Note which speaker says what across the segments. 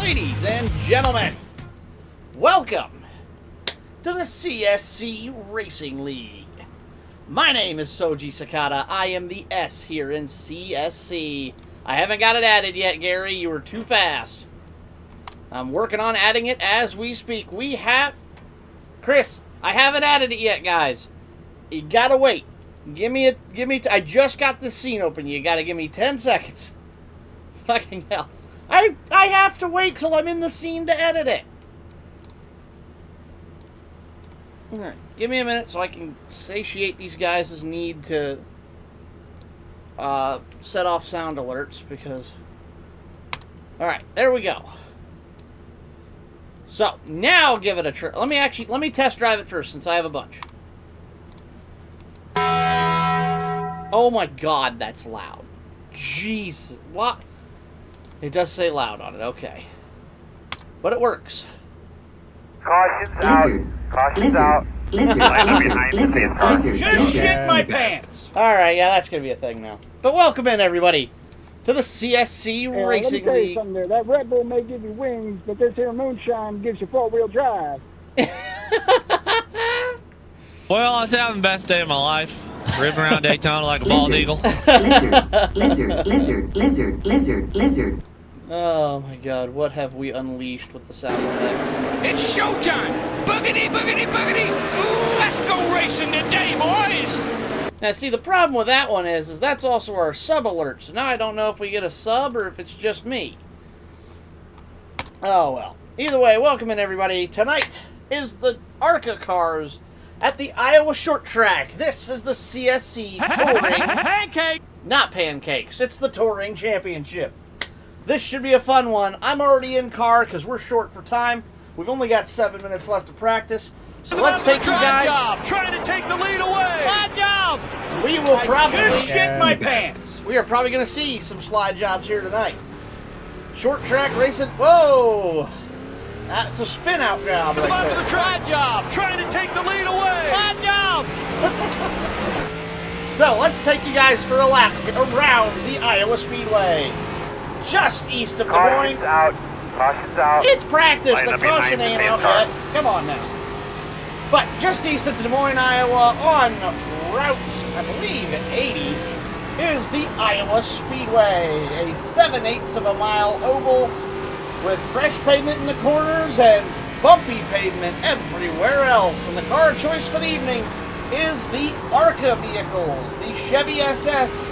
Speaker 1: Ladies and gentlemen, welcome to the CSC Racing League. My name is Soji Sakata. I am the S here in CSC. I haven't got it added yet, Gary. You were too fast. I'm working on adding it as we speak. We have... Chris, I haven't added it yet, guys. You gotta wait. I just got this scene open. You gotta give me 10 seconds. Fucking hell. I have to wait till I'm in the scene to edit it. Alright, give me a minute so I can satiate these guys' need to set off sound alerts, because... Alright, there we go. So, now give it a try. Let me test drive it first, since I have a bunch. Oh my god, that's loud. Jeez, what? It does say loud on it, okay. But it works.
Speaker 2: Caution's out. Caution's out.
Speaker 1: Just shit my pants! Alright, yeah, that's gonna be a thing now. But welcome in, everybody, to the CSC Racing
Speaker 3: Let me tell you
Speaker 1: League.
Speaker 3: something there. That Red Bull may give you wings, but this here moonshine gives you four-wheel drive.
Speaker 4: Well, I was having the best day of my life. Ripping around Daytona like a bald eagle.
Speaker 5: Lizard.
Speaker 1: Oh my god, what have we unleashed with the sound effects?
Speaker 6: It's showtime! Boogity, boogity, boogity! Ooh, let's go racing today, boys!
Speaker 1: Now, see, the problem with that one is that's also our sub alert. So now I don't know if we get a sub or if it's just me. Oh, well. Either way, welcome in, everybody. Tonight is the ARCA cars at the Iowa Short Track. This is the CSC Touring...
Speaker 6: Pancake!
Speaker 1: Not pancakes. It's the Touring Championship. This should be a fun one. I'm already in car because we're short for time. We've only got 7 minutes left to practice. So let's take you guys...
Speaker 6: Trying to take the lead away! Slide job!
Speaker 1: We will probably...
Speaker 6: Just shit my pants!
Speaker 1: We are probably going to see some slide jobs here tonight. Short track racing... Whoa! That's a spin-out job right
Speaker 6: Come on for
Speaker 1: there.
Speaker 6: the slide job! Trying to take the lead away! Slide job!
Speaker 1: So, let's take you guys for a lap around the Iowa Speedway. Just east of Des Moines.
Speaker 2: Caution's out. Caution's out.
Speaker 1: It's practice.
Speaker 2: Line
Speaker 1: The
Speaker 2: up behind
Speaker 1: caution
Speaker 2: the
Speaker 1: ain't
Speaker 2: same
Speaker 1: out
Speaker 2: car.
Speaker 1: yet. Come on now. But just east of Des Moines, Iowa, on Route, I believe, 80, is the Iowa Speedway. A 7/8 of a mile oval with fresh pavement in the corners and bumpy pavement everywhere else. And the car choice for the evening is the ARCA vehicles. The Chevy SS,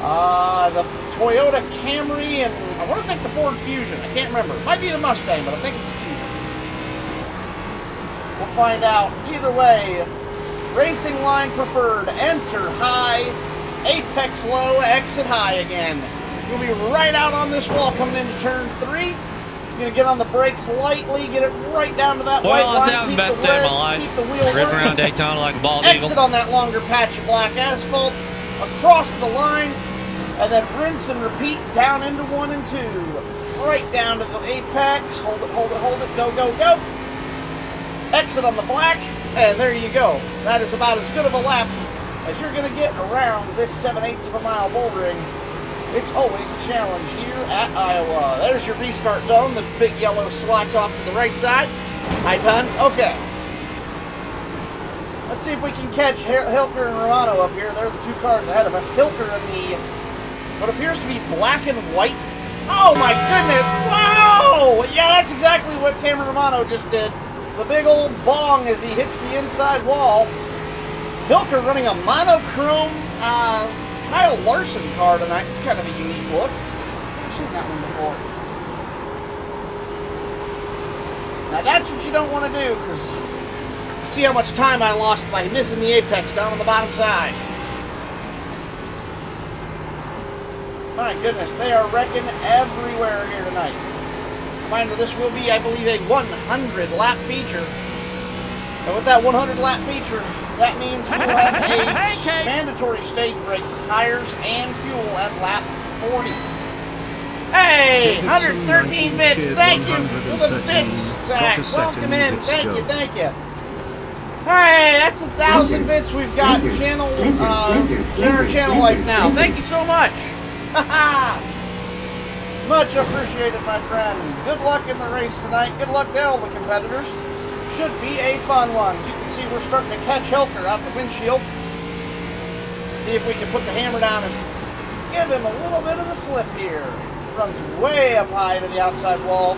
Speaker 1: the Toyota Camry, and I want to think the Ford Fusion. I can't remember. It might be the Mustang, but I think it's the Fusion. We'll find out. Either way, racing line preferred. Enter high, apex low, exit high again. You'll be right out on this wall coming into turn 3. You're going to get on the brakes lightly, get it right down to that white
Speaker 4: Well, I
Speaker 1: line.
Speaker 4: was having the best day of my life.
Speaker 1: Keep the wheel
Speaker 4: Ripping around
Speaker 1: working.
Speaker 4: Daytona like a bald
Speaker 1: Exit
Speaker 4: eagle.
Speaker 1: on that longer patch of black asphalt, across the line, and then rinse and repeat down into 1 and 2. Right down to the apex. Hold it, hold it, hold it. Go, go, go. Exit on the black, and there you go. That is about as good of a lap as you're going to get around this 7/8 of a mile bouldering. It's always a challenge here at Iowa. There's your restart zone, the big yellow swatch off to the right side. Hi, done. Okay. Let's see if we can catch Hilker and Romano up here. They're the 2 cars ahead of us. Hilker in the, what appears to be black and white. Oh my goodness! Wow! Yeah, that's exactly what Cameron Romano just did. The big old bong as he hits the inside wall. Hilker running a monochrome Kyle Larson car tonight. It's kind of a unique look. I've seen that one before. Now that's what you don't want to do, because see how much time I lost by missing the apex down on the bottom side. My goodness, they are wrecking everywhere here tonight. Reminder, this will be, I believe, a 100-lap feature. And with that 100-lap feature, that means we will have a mandatory stage break for tires and fuel at lap 40. Hey, 113 bits. Thank you for the bits, Zach. Welcome in. Thank you, thank you. Hey, that's 1,000 bits we've got channel in our channel life now. Thank you so much. Much appreciated, my friend. Good luck in the race tonight. Good luck to all the competitors. Should be a fun one. You can see we're starting to catch Helker out the windshield. See if we can put the hammer down and give him a little bit of the slip here. Runs way up high to the outside wall.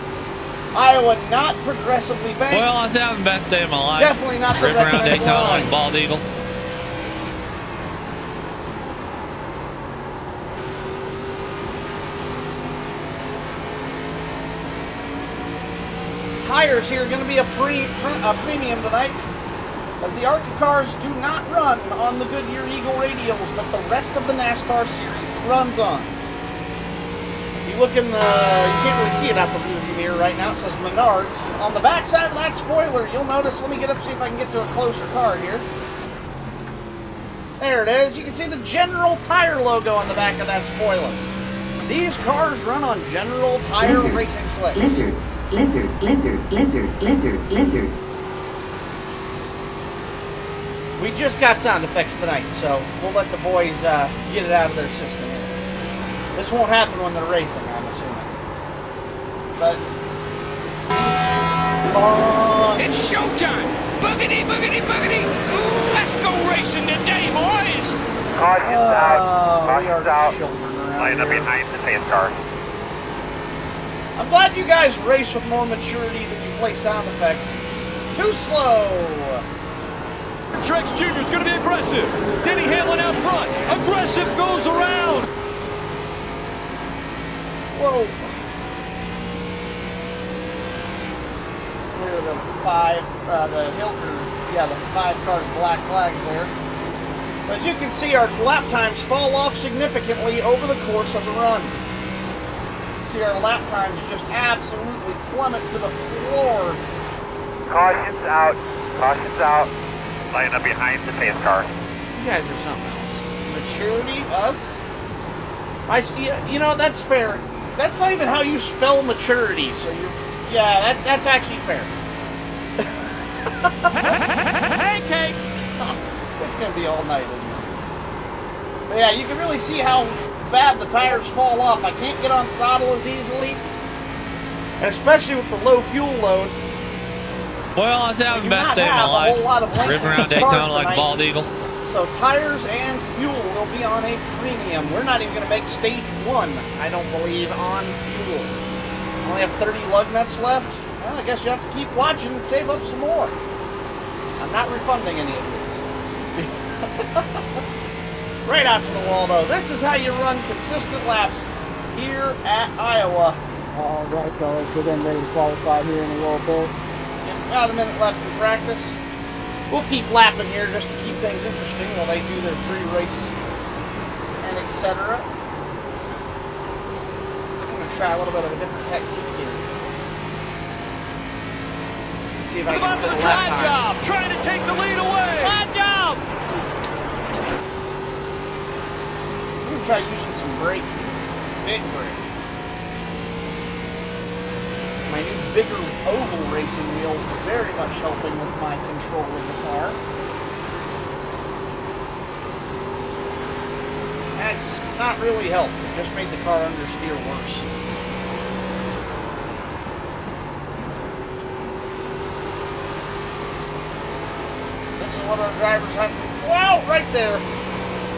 Speaker 1: Iowa not progressively banked.
Speaker 4: Well, I was having the best day of my life.
Speaker 1: Definitely not the
Speaker 4: Ripping around
Speaker 1: recommended
Speaker 4: Daytona
Speaker 1: line.
Speaker 4: like a bald eagle.
Speaker 1: Tires here are going to be a premium tonight, as the ARCA cars do not run on the Goodyear Eagle radials that the rest of the NASCAR series runs on. If you look in the, you can't really see it out the rearview mirror right now, it says Menards. On the back side of that spoiler, you'll notice, let me get up see if I can get to a closer car here. There it is. You can see the General Tire logo on the back of that spoiler. These cars run on General Tire
Speaker 5: Lizard.
Speaker 1: racing slicks.
Speaker 5: Lizard. Lizard. Lizard. Lizard. Lizard. Lizard.
Speaker 1: We just got sound effects tonight, so we'll let the boys get it out of their system here. This won't happen when they're racing, I'm assuming. But...
Speaker 6: It's showtime! Boogity, boogity, boogity! Ooh, let's go racing today, boys!
Speaker 2: Caution's out.
Speaker 1: we are
Speaker 2: Caution's out.
Speaker 1: children around
Speaker 2: Line up
Speaker 1: here.
Speaker 2: behind the pace car.
Speaker 1: I'm glad you guys race with more maturity than you play sound effects. Too slow!
Speaker 7: Trex Jr. is going to be aggressive. Denny Hamlin out front. Aggressive goes around.
Speaker 1: Whoa! Clear the the Hilton, the 5 cars black flags there. As you can see, our lap times fall off significantly over the course of the run. See our lap times just absolutely plummet to the floor.
Speaker 2: Caution's out. Caution's out. Line up behind the pace car.
Speaker 1: You guys are something else. Maturity, us. You know, that's fair. That's not even how you spell maturity. So that's actually fair.
Speaker 6: Pancake!
Speaker 1: It's gonna be all night, isn't it? But yeah, you can really see how bad the tires fall off. I can't get on throttle as easily, and especially with the low fuel load.
Speaker 4: Well, I was having the
Speaker 1: You
Speaker 4: best
Speaker 1: not
Speaker 4: day of my
Speaker 1: have a
Speaker 4: life.
Speaker 1: whole lot of length
Speaker 4: Ripping
Speaker 1: in
Speaker 4: around
Speaker 1: these cars
Speaker 4: Daytona like a
Speaker 1: tonight.
Speaker 4: bald eagle.
Speaker 1: So tires and fuel will be on a premium. We're not even going to make stage 1, I don't believe, on fuel. Only have 30 lug nuts left. Well, I guess you have to keep watching and save up some more. I'm not refunding any of these. Right out to the wall, though. This is how you run consistent laps here at Iowa.
Speaker 3: All right, fellas, we're getting ready to qualify here in a little bit.
Speaker 1: About a minute left in practice. We'll keep lapping here just to keep things interesting while they do their pre-race and etc. I'm going to try a little bit of a different technique here. See if I can set a lap time.
Speaker 7: Job, trying to take the lead away.
Speaker 6: Slide job!
Speaker 1: I'm going to try using some brake here. Big brake. My new bigger oval racing wheel very much helping with my control of the car. That's not really helped. It just made the car understeer worse. This is what our drivers have to... Wow, right there.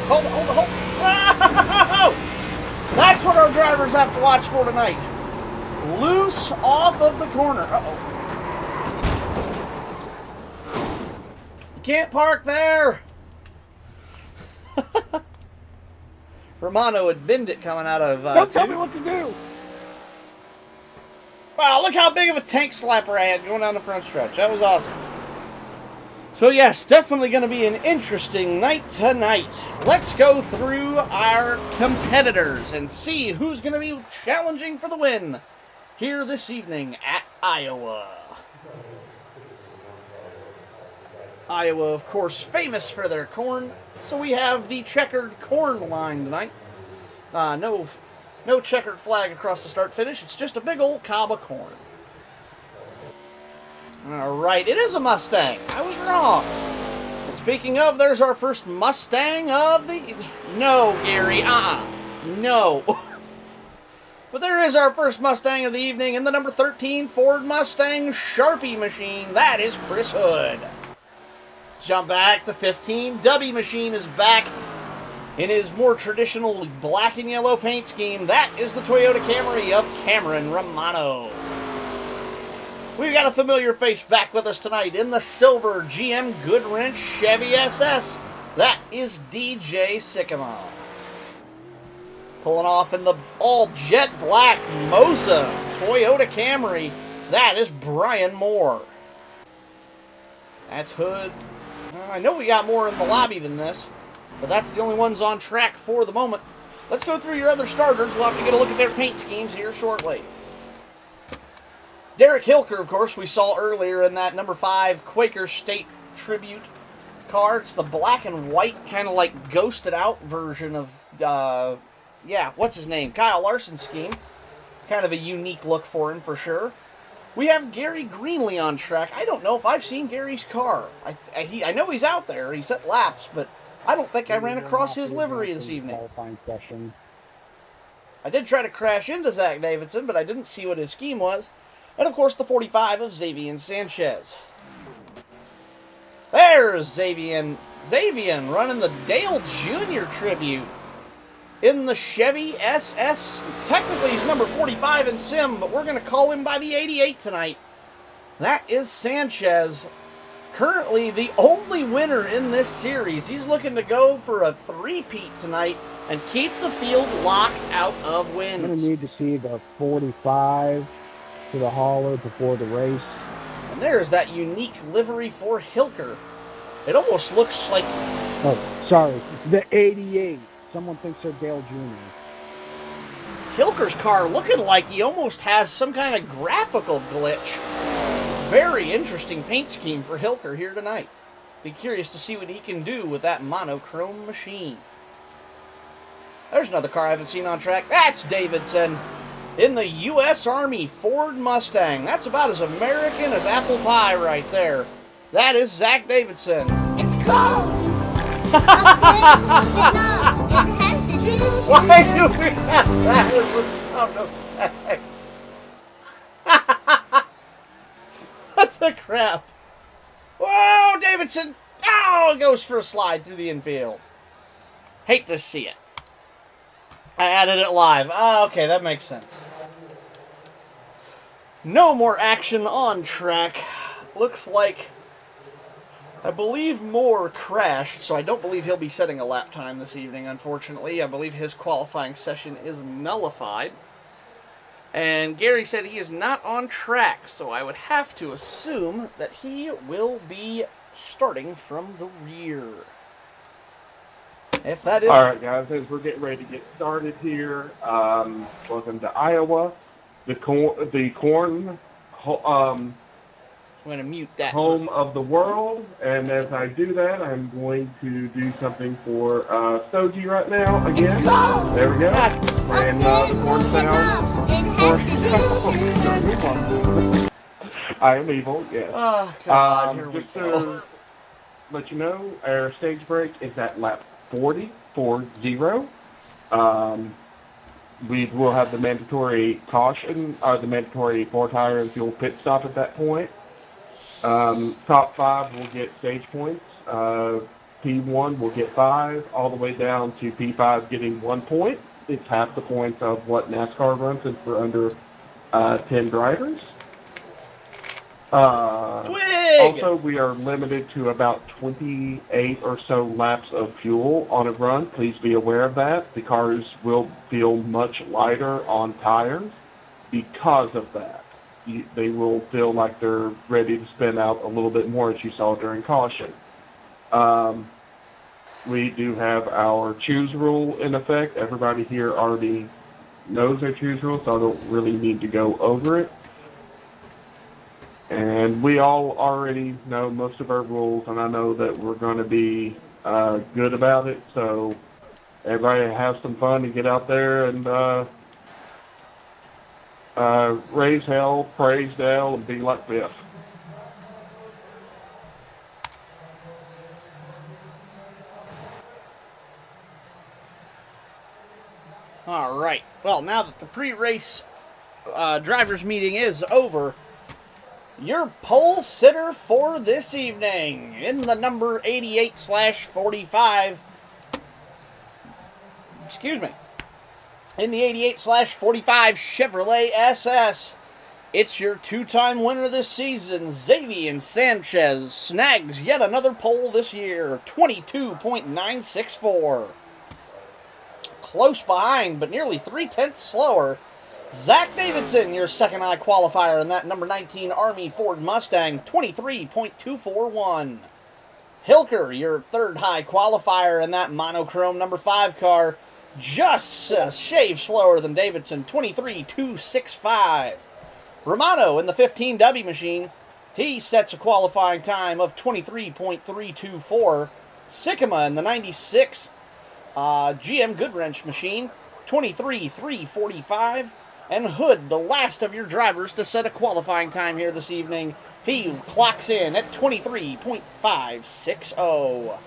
Speaker 1: Hold on. Whoa! That's what our drivers have to watch for tonight. Loose off of the corner. Uh-oh. You can't park there. Romano would bend it coming out of
Speaker 3: Don't tell
Speaker 1: two.
Speaker 3: me what to do.
Speaker 1: Wow, look how big of a tank slapper I had going down the front stretch. That was awesome. So yes, definitely going to be an interesting night tonight. Let's go through our competitors and see who's going to be challenging for the win here this evening at Iowa. Iowa, of course, famous for their corn. So we have the checkered corn line tonight. No checkered flag across the start finish. It's just a big old cob of corn. All right, it is a Mustang. I was wrong. And speaking of, there's our first Mustang of the... No, Gary, no. But there is our first Mustang of the evening in the number 13 Ford Mustang Sharpie machine. That is Chris Hood. Jump back, the 15 W machine is back in his more traditional black and yellow paint scheme. That is the Toyota Camry of Cameron Romano. We've got a familiar face back with us tonight in the silver GM Goodwrench Chevy SS. That is DJ Sycamore. Pulling off in the all jet black Mosa Toyota Camry. That is Brian Moore. That's Hood. I know we got more in the lobby than this, but that's the only ones on track for the moment. Let's go through your other starters. We'll have to get a look at their paint schemes here shortly. Derek Hilker, of course, we saw earlier in that number 5 Quaker State Tribute car. It's the black and white, kind of like ghosted out version of, what's his name? Kyle Larson's scheme. Kind of a unique look for him, for sure. We have Gary Greenlee on track. I don't know if I've seen Gary's car. I know he's out there. He's at laps, but I don't think I ran across his livery this evening. I did try to crash into Zach Davidson, but I didn't see what his scheme was. And, of course, the 45 of Xavier Sanchez. There's Xavier running the Dale Jr. tribute in the Chevy SS. Technically, he's number 45 in Sim, but we're going to call him by the 88 tonight. That is Sanchez, currently the only winner in this series. He's looking to go for a three-peat tonight and keep the field locked out of wins.
Speaker 3: I'm going to need to see the 45 to the hauler before the race.
Speaker 1: And there's that unique livery for Hilker. It almost looks like...
Speaker 3: Oh, sorry. The 88. Someone thinks they're Dale Jr.
Speaker 1: Hilker's car looking like he almost has some kind of graphical glitch. Very interesting paint scheme for Hilker here tonight. Be curious to see what he can do with that monochrome machine. There's another car I haven't seen on track. That's Davidson in the U.S. Army Ford Mustang. That's about as American as apple pie right there. That is Zach Davidson.
Speaker 8: It's cold.
Speaker 1: Why do we have that as a sound effect? What the crap? Whoa, Davidson! Oh, it goes for a slide through the infield. Hate to see it. I added it live. Oh, okay, that makes sense. No more action on track. Looks like, I believe Moore crashed, so I don't believe he'll be setting a lap time this evening, unfortunately. I believe his qualifying session is nullified. And Gary said he is not on track, so I would have to assume that he will be starting from the rear. If that is...
Speaker 9: All right, guys, as we're getting ready to get started here, welcome to Iowa. The corn
Speaker 1: I'm going to mute that.
Speaker 9: home of the world, and as I do that, I'm going to do something for Stogie right now again. There we go. And the corn sound. I am evil, yes.
Speaker 1: Oh, God, here we
Speaker 9: just
Speaker 1: go.
Speaker 9: to let you know, our stage break is at lap 40. We will have the mandatory caution, the mandatory 4-tire and fuel pit stop at that point. Top 5 will get stage points. P1 will get 5, all the way down to P5 getting 1 point. It's half the points of what NASCAR runs since we're under 10 drivers. Also, we are limited to about 28 or so laps of fuel on a run. Please be aware of that. The cars will feel much lighter on tires because of that. They will feel like they're ready to spin out a little bit more, as you saw during caution. We do have our choose rule in effect. Everybody here already knows their choose rule, so I don't really need to go over it. And we all already know most of our rules, and I know that we're going to be good about it. So everybody have some fun and get out there and raise hell, praise Dale, and be like Biff.
Speaker 1: All right. Well, Well, now that the pre-race drivers meeting is over, your pole sitter for this evening in the number 88/45. Excuse me. In the 88/45 Chevrolet SS, it's your two-time winner this season, Xavier Sanchez, snags yet another pole this year, 22.964. Close behind, but nearly 3/10 slower, Zach Davidson, your second high qualifier in that number 19 Army Ford Mustang, 23.241. Hilker, your third high qualifier in that monochrome number 5 car, just a shave slower than Davidson, 23.265. Romano in the 15W machine, he sets a qualifying time of 23.324. Sycamore in the 96 GM Goodwrench machine, 23.345. And Hood, the last of your drivers to set a qualifying time here this evening, he clocks in at 23.560.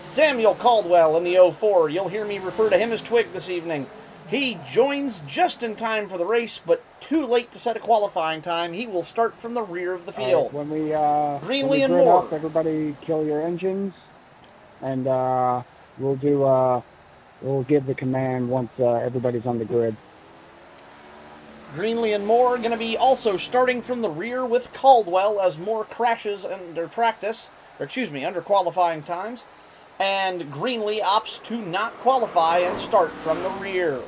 Speaker 1: Samuel Caldwell in the 04, you'll hear me refer to him as Twig this evening. He joins just in time for the race, but too late to set a qualifying time. He will start from the rear of the field.
Speaker 3: When we
Speaker 1: Greenlee and
Speaker 3: grid
Speaker 1: Moore.
Speaker 3: up, everybody kill your engines, and we'll give the command once everybody's on the grid.
Speaker 1: Greenlee and Moore are going to be also starting from the rear with Caldwell as Moore crashes under under qualifying times. And Greenlee opts to not qualify and start from the rear.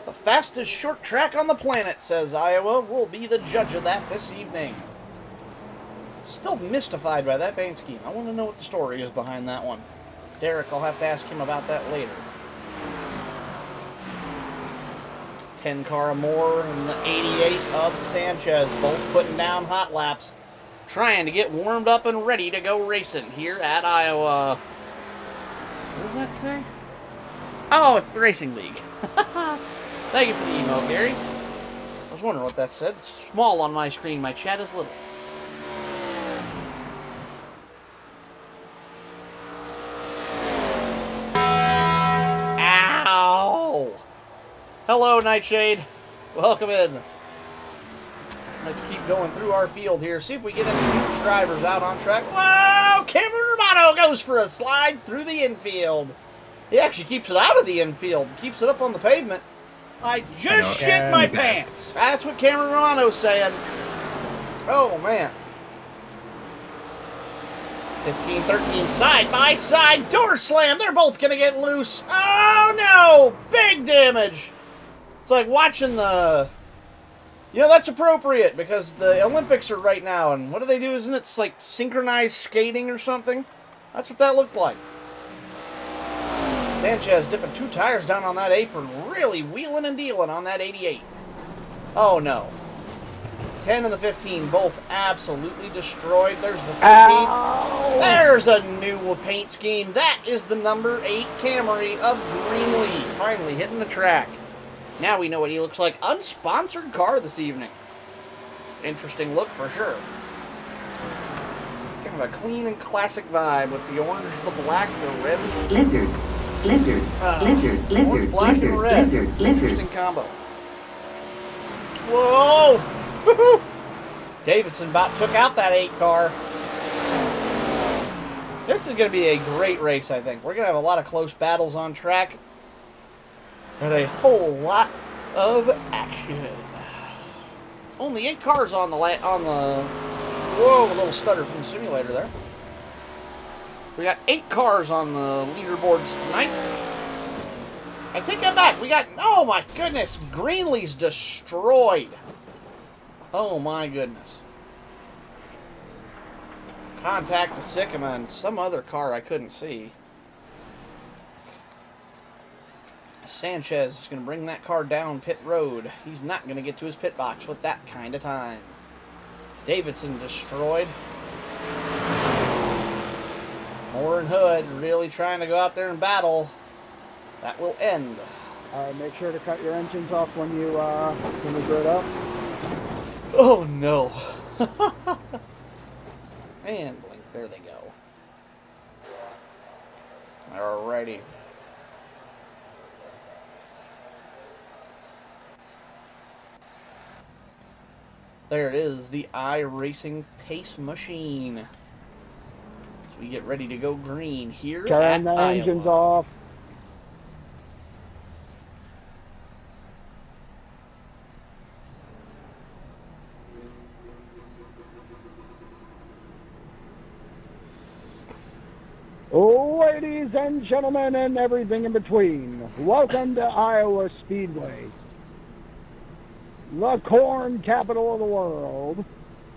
Speaker 1: The fastest short track on the planet, says Iowa, will be the judge of that this evening. Still mystified by that paint scheme. I want to know what the story is behind that one. Derek, I'll have to ask him about that later. 10 car Moore and the 88 of Sanchez, both putting down hot laps, trying to get warmed up and ready to go racing here at Iowa. What does that say? Oh, it's the Racing League. Thank you for the email, Gary. I was wondering what that said. It's small on my screen. My chat is little. Ow! Hello, Nightshade. Welcome in. Let's keep going through our field here. See if we get any huge drivers out on track. Whoa! Cameron Romano goes for a slide through the infield. He actually keeps it out of the infield. Keeps it up on the pavement. I just shit my pants. That's what Cameron Romano's saying. Oh, man. 15-13 side by side. Door slam. They're both going to get loose. Oh, no. Big damage. It's like watching the... You know, that's appropriate because the Olympics are right now. And what do they do? Isn't it like synchronized skating or something? That's what that looked like. Sanchez dipping 2 tires down on that apron. Really wheeling and dealing on that 88. Oh, no. 10 and the 15 both absolutely destroyed. There's the 15. Ow. There's a new paint scheme. That is the number 8 Camry of Greenlee. Finally hitting the track. Now we know what he looks like. Unsponsored car this evening. Interesting look for sure. Kind of a clean and classic vibe with the orange, the black, the red.
Speaker 5: Lizard. Lizard. Lizard. Lizard.
Speaker 1: Orange, black,
Speaker 5: Lizard.
Speaker 1: and red.
Speaker 5: Lizard.
Speaker 1: It's an
Speaker 5: Lizard.
Speaker 1: interesting combo. Whoa! Davidson about took out that 8 car. This is going to be a great race, I think. We're going to have a lot of close battles on track. And a whole lot of action. Only 8 cars on the whoa, a little stutter from the simulator there. We got 8 cars on the leaderboards tonight. I take that back. We got, oh my goodness, Greenlee's destroyed. Oh my goodness. Contact with Sycamore and some other car I couldn't see. Sanchez is going to bring that car down pit road. He's not going to get to his pit box with that kind of time. Davidson destroyed. Moore and Hood really trying to go out there and battle. That will end.
Speaker 3: Make sure to cut your engines off when you grid up.
Speaker 1: Oh no. And blink. There they go. Alrighty. There it is, the iRacing pace machine. As we get ready to go green here
Speaker 3: Turn the
Speaker 1: at
Speaker 3: engines
Speaker 1: Iowa.
Speaker 3: off. Ladies and gentlemen and everything in between, welcome to Iowa Speedway, the corn capital of the world,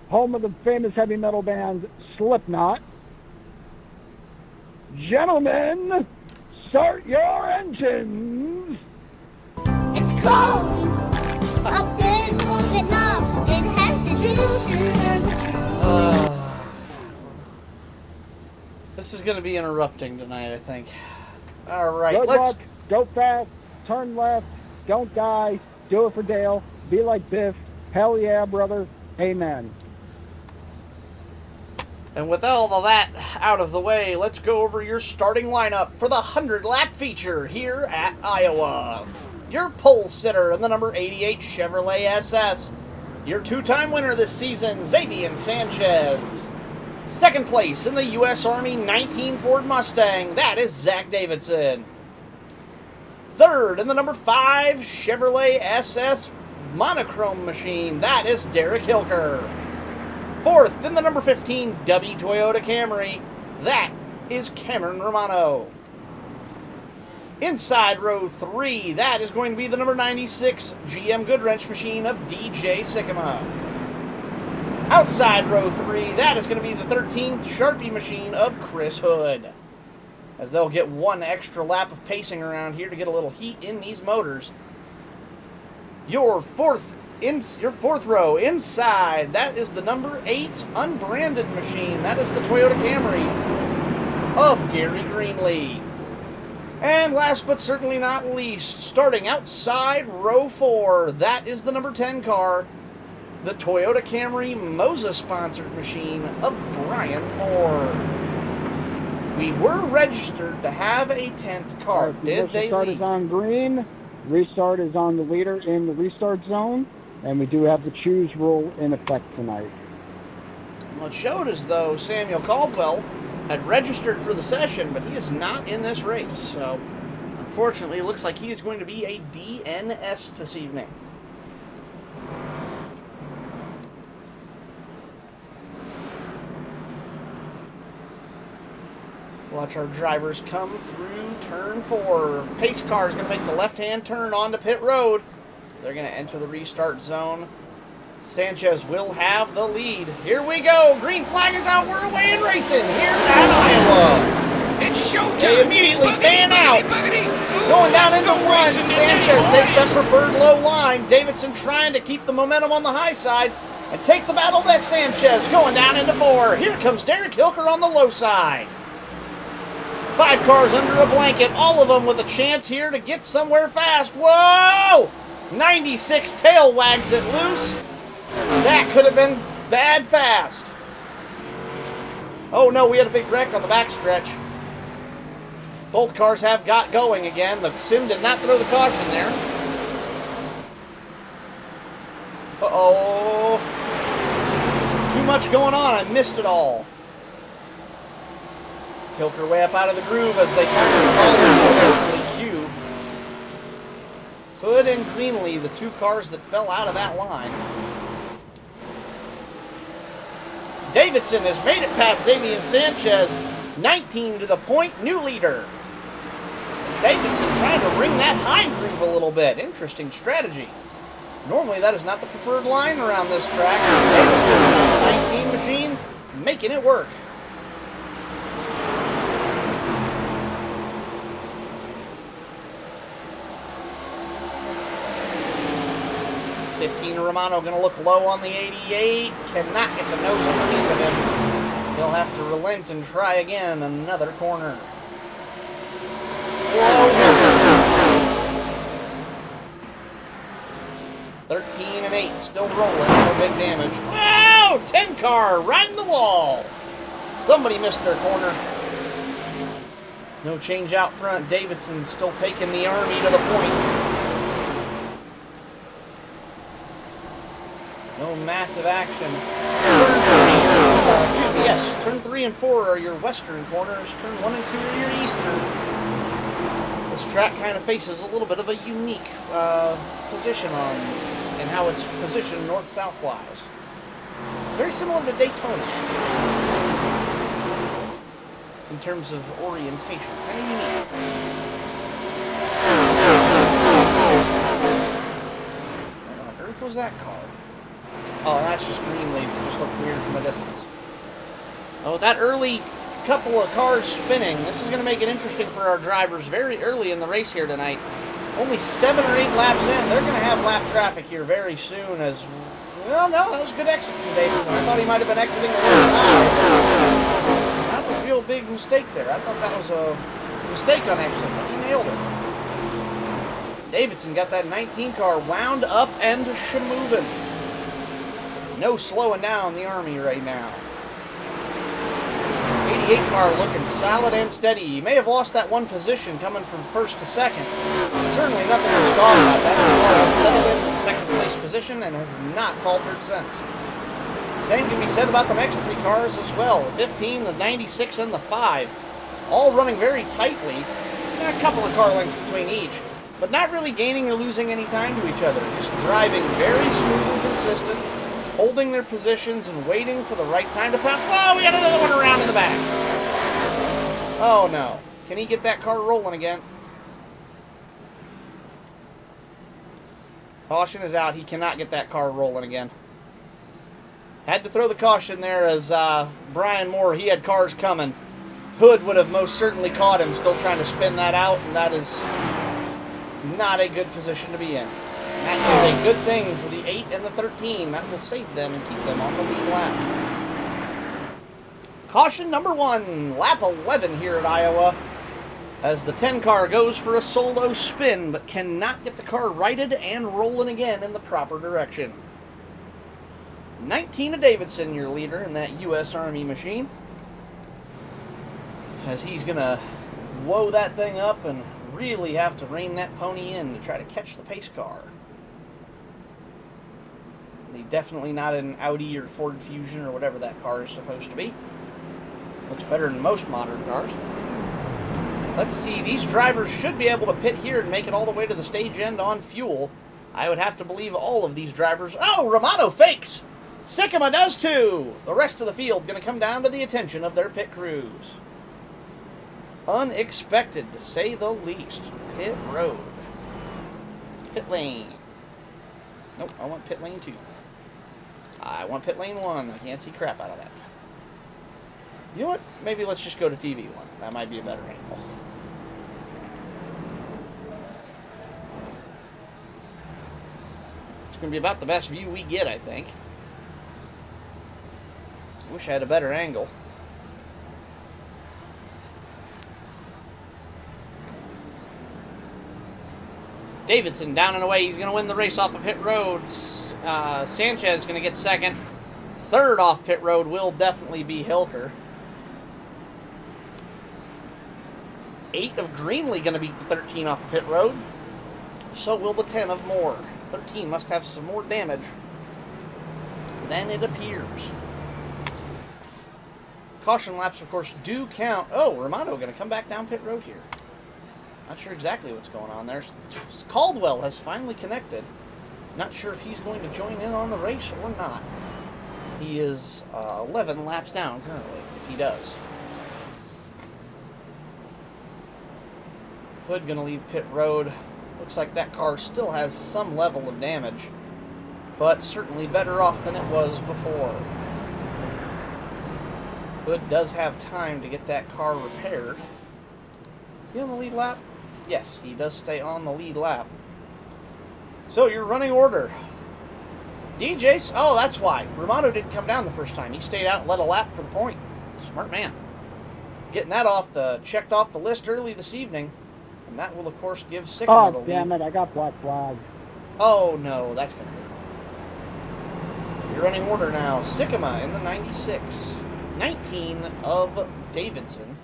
Speaker 3: home of the famous heavy metal band Slipknot. Gentlemen, start your engines!
Speaker 8: It's cold up in North Vietnam. It has to choose.
Speaker 1: This is going to be interrupting tonight, I think. All right,
Speaker 3: Good
Speaker 1: let's...
Speaker 3: luck, go fast, turn left, don't die, do it for Dale, be like Biff, hell yeah, brother, amen.
Speaker 1: And with all of that out of the way, let's go over your starting lineup for the 100-lap feature here at Iowa. Your pole sitter in the number 88 Chevrolet SS. Your two-time winner this season, Xavier Sanchez. Second place in the U.S. Army 19 Ford Mustang, that is Zach Davidson. Third in the number 5 Chevrolet SS monochrome machine, that is Derek Hilker. Fourth in the number 15 W Toyota Camry, that is Cameron Romano. Inside row 3, that is going to be the number 96 GM Goodwrench machine of DJ Sycamore. Outside row 3, that is going to be the 13th Sharpie machine of Chris Hood. As they'll get one extra lap of pacing around here to get a little heat in these motors. Your fourth row inside, that is the number 8 unbranded machine. That is the Toyota Camry of Gary Greenlee. And last but certainly not least, starting outside row 4, that is the number 10 car, the Toyota Camry Moses-sponsored machine of Brian Moore. We were registered to have a 10th car. Did they
Speaker 3: Start
Speaker 1: leave?
Speaker 3: is on green. Restart is on the leader in the restart zone. And we do have the choose rule in effect tonight.
Speaker 1: Well, it showed as though Samuel Caldwell had registered for the session, but he is not in this race. So, unfortunately, it looks like he is going to be a DNS this evening. Watch our drivers come through turn 4. Pace car is going to make the left-hand turn onto pit road. They're going to enter the restart zone. Sanchez will have the lead. Here we go. Green flag is out. We're away and racing here at Iowa.
Speaker 6: It's showtime.
Speaker 1: They immediately fan out. Going down into 1. Sanchez takes that preferred low line. Davidson trying to keep the momentum on the high side and take the battle. That's Sanchez going down into 4. Here comes Derek Hilker on the low side. 5 cars under a blanket, all of them with a chance here to get somewhere fast. Whoa! 96 tail wags it loose. That could have been bad fast. Oh no, we had a big wreck on the backstretch. Both cars have got going again. The sim did not throw the caution there. Uh-oh. Too much going on. I missed it all. Hilker way up out of the groove as they kind of follow the queue. Hood and Greenlee, the 2 cars that fell out of that line. Davidson has made it past Xavier Sanchez, 19 to the point, new leader. Davidson trying to ring that high groove a little bit. Interesting strategy. Normally that is not the preferred line around this track. Davidson, 19 machine, making it work. 15 Romano going to look low on the 88. Cannot get the nose underneath of him. He'll have to relent and try again. Another corner. Whoa. 13 and 8 still rolling. No big damage. Wow! 10 car right in the wall. Somebody missed their corner. No change out front. Davidson's still taking the Army to the point. No massive action. Turn 3 and 4 are your western corners. Turn 1 and 2 are your eastern. This track kind of faces a little bit of a unique position on and how it's positioned north-south wise. Very similar to Daytona in terms of orientation. Kind of unique. What on earth was that car? Oh, that's just green lazy. It just looked weird from a distance. Oh, with that early couple of cars spinning, this is going to make it interesting for our drivers very early in the race here tonight. Only 7 or 8 laps in. They're going to have lap traffic here very soon as... Well, no, that was a good exit from Davidson. I thought he might have been exiting a little high. That was a real big mistake there. I thought that was a mistake on exit, but he nailed it. Davidson got that 19 car wound up and moving. No slowing down the Army right now. 88 car looking solid and steady. He may have lost that one position coming from first to second. Certainly nothing to scoff about. That car has settled in second place position and has not faltered since. Same can be said about the next 3 cars as well. The 15, the 96, and the 5. All running very tightly. A couple of car lengths between each. But not really gaining or losing any time to each other. Just driving very smooth and consistent. Holding their positions and waiting for the right time to pounce. Oh, we got another one around in the back. Oh, no. Can he get that car rolling again? Caution is out. He cannot get that car rolling again. Had to throw the caution there as Brian Moore, he had cars coming. Hood would have most certainly caught him, still trying to spin that out, and that is not a good position to be in. That is a good thing for the 8 and the 13. That will save them and keep them on the lead lap. Caution number 1, lap 11 here at Iowa, as the 10 car goes for a solo spin, but cannot get the car righted and rolling again in the proper direction. 19 of Davidson, your leader in that U.S. Army machine, as he's going to woe that thing up and really have to rein that pony in to try to catch the pace car. Definitely not an Audi or Ford Fusion or whatever that car is supposed to be. Looks better than most modern cars. Let's see, these drivers should be able to pit here and make it all the way to the stage end on fuel. I would have to believe all of these drivers... Oh, Romano fakes! Sycamore does too! The rest of the field going to come down to the attention of their pit crews. Unexpected, to say the least. Pit road. Pit lane. Nope, I want pit lane 2. I want pit lane 1. I can't see crap out of that. You know what? Maybe let's just go to TV 1. That might be a better angle. It's going to be about the best view we get, I think. Wish I had a better angle. Davidson down and away. He's going to win the race off of pit road. Sanchez is going to get second. Third off pit road will definitely be Hilker. 8 of Greenlee going to beat the 13 off of pit road. So will the 10 of Moore. 13 must have some more damage than it appears. Caution laps, of course, do count. Oh, Romano going to come back down pit road here. Not sure exactly what's going on there. Caldwell has finally connected. Not sure if he's going to join in on the race or not. He is 11 laps down currently, if he does. Hood going to leave pit road. Looks like that car still has some level of damage, but certainly better off than it was before. Hood does have time to get that car repaired. Is he on the lead lap? Yes, he does stay on the lead lap. So, your running order. DJ's... Oh, that's why. Romano didn't come down the first time. He stayed out and led a lap for the point. Smart man. Getting that checked off the list early this evening. And that will, of course, give Sycamore the lead.
Speaker 3: Oh, damn it. I got black flag.
Speaker 1: Oh, no. That's going to hurt. Your running order now. Sycamore in the 96. 19 of Davidson.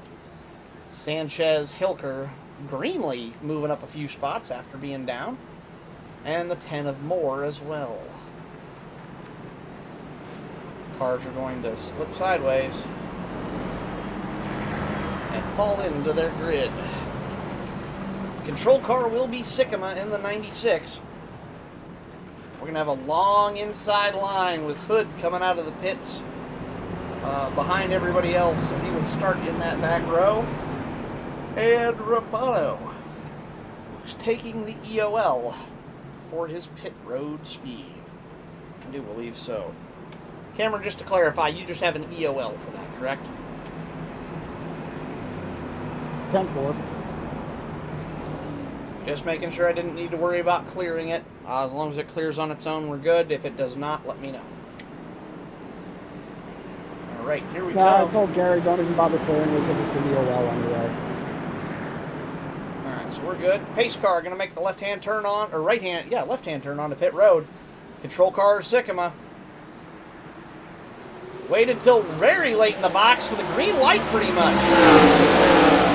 Speaker 1: Sanchez, Hilker, Greenlee moving up a few spots after being down. And the 10 of Moore as well. Cars are going to slip sideways and fall into their grid. Control car will be Sycamore in the 96. We're going to have a long inside line with Hood coming out of the pits behind everybody else, so he will start in that back row. And Romano is taking the EOL for his pit road speed. I do believe so. Cameron, just to clarify, you just have an EOL for that, correct?
Speaker 3: 10-4.
Speaker 1: Just making sure I didn't need to worry about clearing it. As long as it clears on its own, we're good. If it does not, let me know. All right, here we
Speaker 3: No, I
Speaker 1: go.
Speaker 3: told Gary, don't even bother clearing it because it's the EOL anyway.
Speaker 1: All right, so we're good. Pace car going to make the left-hand turn on, or right-hand, yeah, left-hand turn on to pit road. Control car Sycamore. Waited till very late in the box for the green light, pretty much.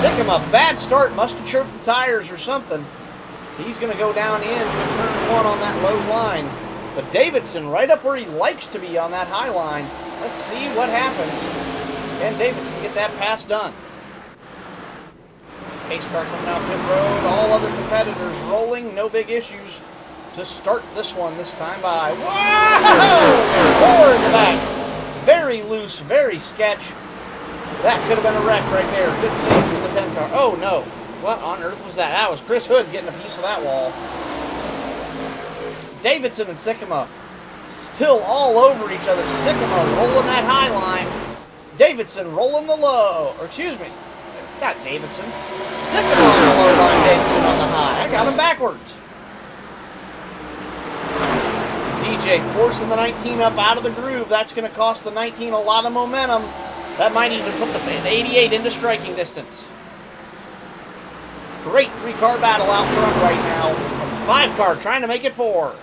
Speaker 1: Sycamore, bad start. Must have chirped the tires or something. He's going to go down into turn 1 on that low line. But Davidson right up where he likes to be on that high line. Let's see what happens. Can Davidson get that pass done? Pace car coming out pit road. All other competitors rolling. No big issues to start this one this time by. Whoa! 4 in the back. Very loose, very sketch. That could have been a wreck right there. Good save from the 10 car. Oh no. What on earth was that? That was Chris Hood getting a piece of that wall. Davidson and Sycamore still all over each other. Sycamore rolling that high line. Davidson rolling the low. Or excuse me. Not Davidson. Sycamore on the low line. Davidson on the high. I got him backwards. DJ forcing the 19 up out of the groove. That's going to cost the 19 a lot of momentum. That might even put the 88 into striking distance. Great 3-car battle out front right now. 5-car trying to make it 4.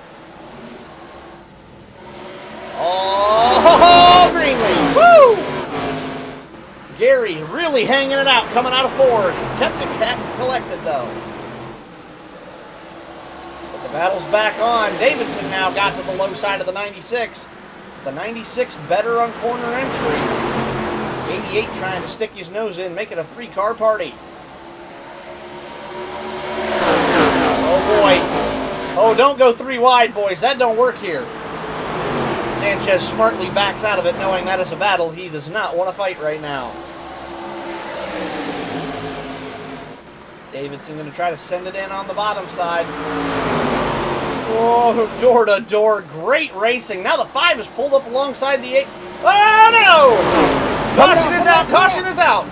Speaker 1: Oh, Greenlee. Woo! Gary really hanging it out, coming out of 4. Kept it collected, though. But the battle's back on. Davidson now got to the low side of the 96. The 96 better on corner entry. 88 trying to stick his nose in, make it a 3-car party. Oh boy. Oh, don't go 3 wide, boys. That don't work here. Sanchez smartly backs out of it, knowing that is a battle he does not want to fight right now. Davidson going to try to send it in on the bottom side. Oh, door to door. Great racing. Now the 5 is pulled up alongside the 8. Oh, no! Caution is out. Caution is out.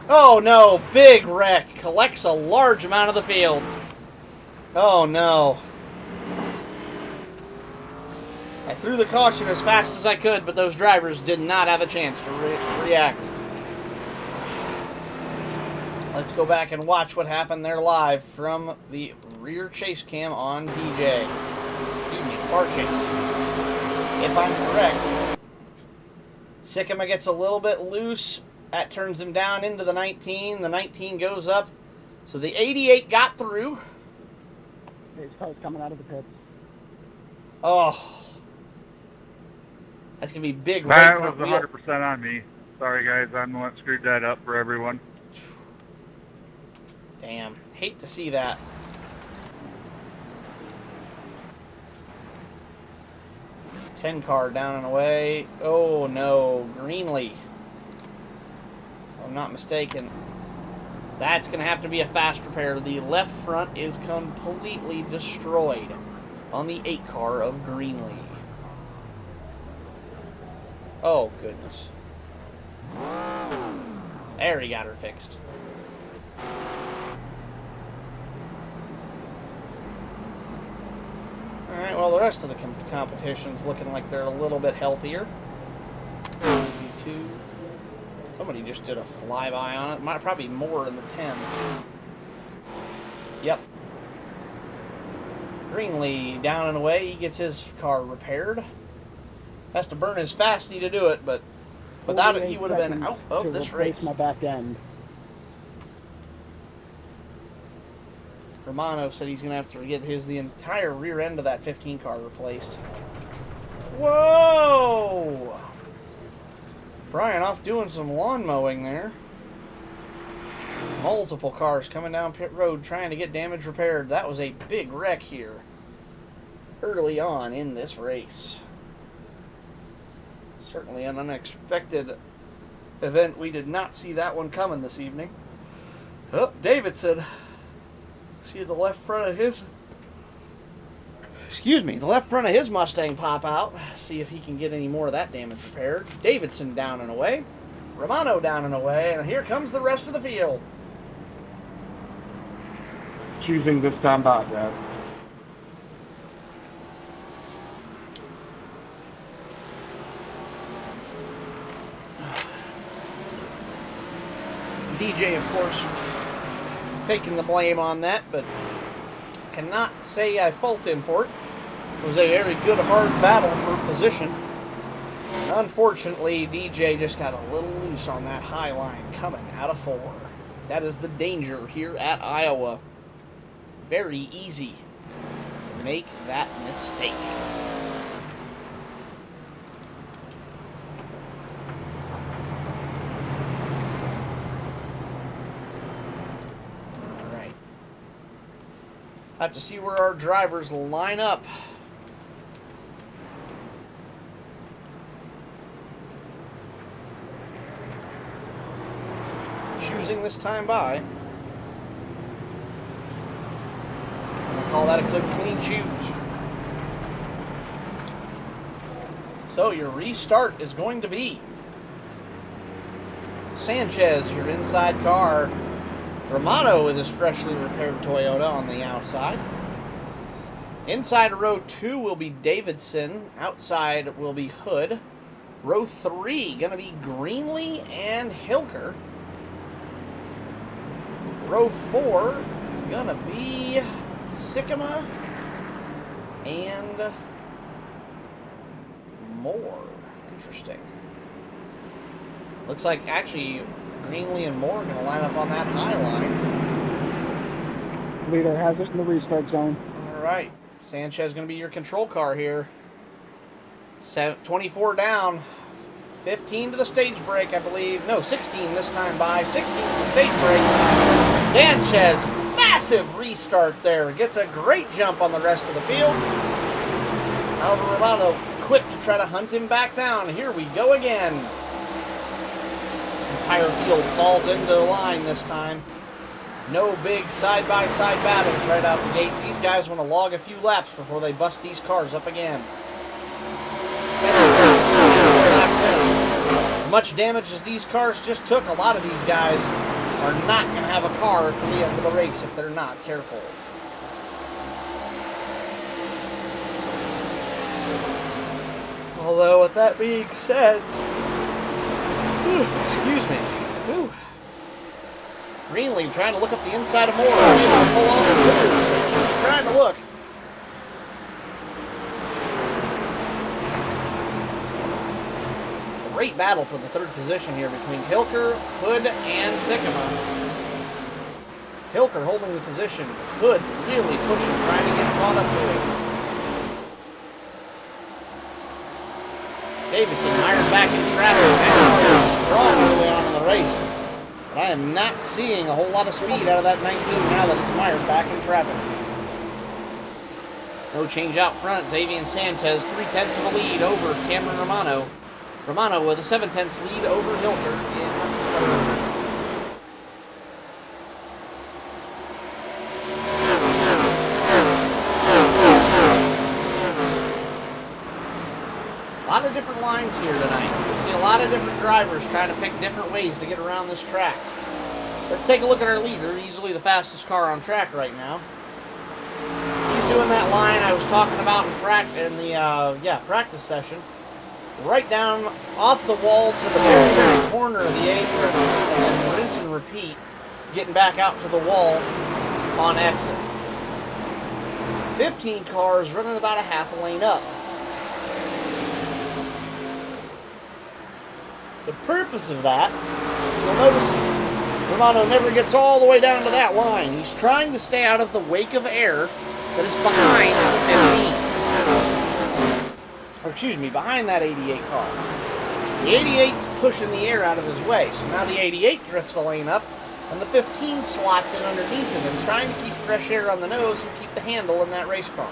Speaker 1: Oh, no. Big wreck. Collects a large amount of the field. Oh, no. I threw the caution as fast as I could, but those drivers did not have a chance to react. Let's go back and watch what happened there live from the rear chase cam on DJ. Excuse me, far chase. If I'm correct, Sycamore gets a little bit loose. That turns him down into the 19. The 19 goes up. So the 88 got through.
Speaker 3: His car's coming out of the pits.
Speaker 1: Oh. That's going to be big.
Speaker 2: That
Speaker 1: right
Speaker 2: was 100% on me. Sorry, guys. I'm the one that screwed that up for everyone.
Speaker 1: Damn. Hate to see that. Car down and away. Oh no, Greenlee. If I'm not mistaken. That's going to have to be a fast repair. The left front is completely destroyed on the 8-car of Greenlee. Oh goodness. There, he got her fixed. Alright, well, the rest of the competition's looking like they're a little bit healthier. Somebody just did a flyby on it. Might probably more in the 10. Yep. Greenlee down and away. He gets his car repaired. Has to burn his fasty to do it, but without it, he would have been out of this race.
Speaker 3: My back end.
Speaker 1: Romano said he's going to have to get the entire rear end of that 15 car replaced. Whoa! Brian off doing some lawn mowing there. Multiple cars coming down pit road trying to get damage repaired. That was a big wreck here early on in this race. Certainly an unexpected event. We did not see that one coming this evening. Oh, Davidson. See the left front of his... Excuse me, the left front of his Mustang pop out. See if he can get any more of that damage repaired. Davidson down and away. Romano down and away. And here comes the rest of the field.
Speaker 9: Choosing this time by, Dad.
Speaker 1: DJ, of course, taking the blame on that, but cannot say I fault him for it. It was a very good, hard battle for position. And unfortunately, DJ just got a little loose on that high line coming out of 4. That is the danger here at Iowa. Very easy to make that mistake. All right. Have to see where our drivers line up. Choosing this time by. Call that a clean choose. So your restart is going to be Sanchez, your inside car. Romano with his freshly repaired Toyota on the outside. Inside row 2 will be Davidson. Outside will be Hood. Row 3 going to be Greenlee and Hilker. Row 4 is going to be Sycamore and Moore. Interesting. Looks like actually Greenlee and Moore are going to line up on that high line.
Speaker 3: Leader has it in the restart zone.
Speaker 1: All right. Sanchez is going to be your control car here. 24 down. 15 to the stage break, I believe. No, 16 this time by. 16 to the stage break. Sanchez, massive restart there. Gets a great jump on the rest of the field. However, Romano quick to try to hunt him back down. Here we go again. Entire field falls into line this time. No big side-by-side battles right out the gate. These guys want to log a few laps before they bust these cars up again. As much damage as these cars just took, a lot of these guys are not going to have a car for the end of the race if they're not careful. Although, with that being said, excuse me, Greenlee trying to look up the inside of Moore. He's trying to look. Great battle for the third position here between Hilker, Hood, and Sycamore. Hilker holding the position. Hood really pushing, trying to get caught up to him. Davidson mired back in traffic. Strong early on in the race. But I am not seeing a whole lot of speed out of that 19 now that it's mired back in traffic. No change out front. Xavier Sanchez, 3/10 of a lead over Cameron Romano. Romano with a 7/10 lead over Hilker in third. A lot of different lines here tonight. We see a lot of different drivers trying to pick different ways to get around this track. Let's take a look at our leader, easily the fastest car on track right now. He's doing that line I was talking about in practice session. Right down off the wall to the very corner of the apron, and then rinse and repeat, getting back out to the wall on exit. 15 cars running about a half a lane up. The purpose of that, you'll notice Romano never gets all the way down to that line. He's trying to stay out of the wake of air that is behind the 15. excuse me, behind that 88 car. The 88's pushing the air out of his way, so now the 88 drifts the lane up, and the 15 slots in underneath him and trying to keep fresh air on the nose and keep the handle in that race car.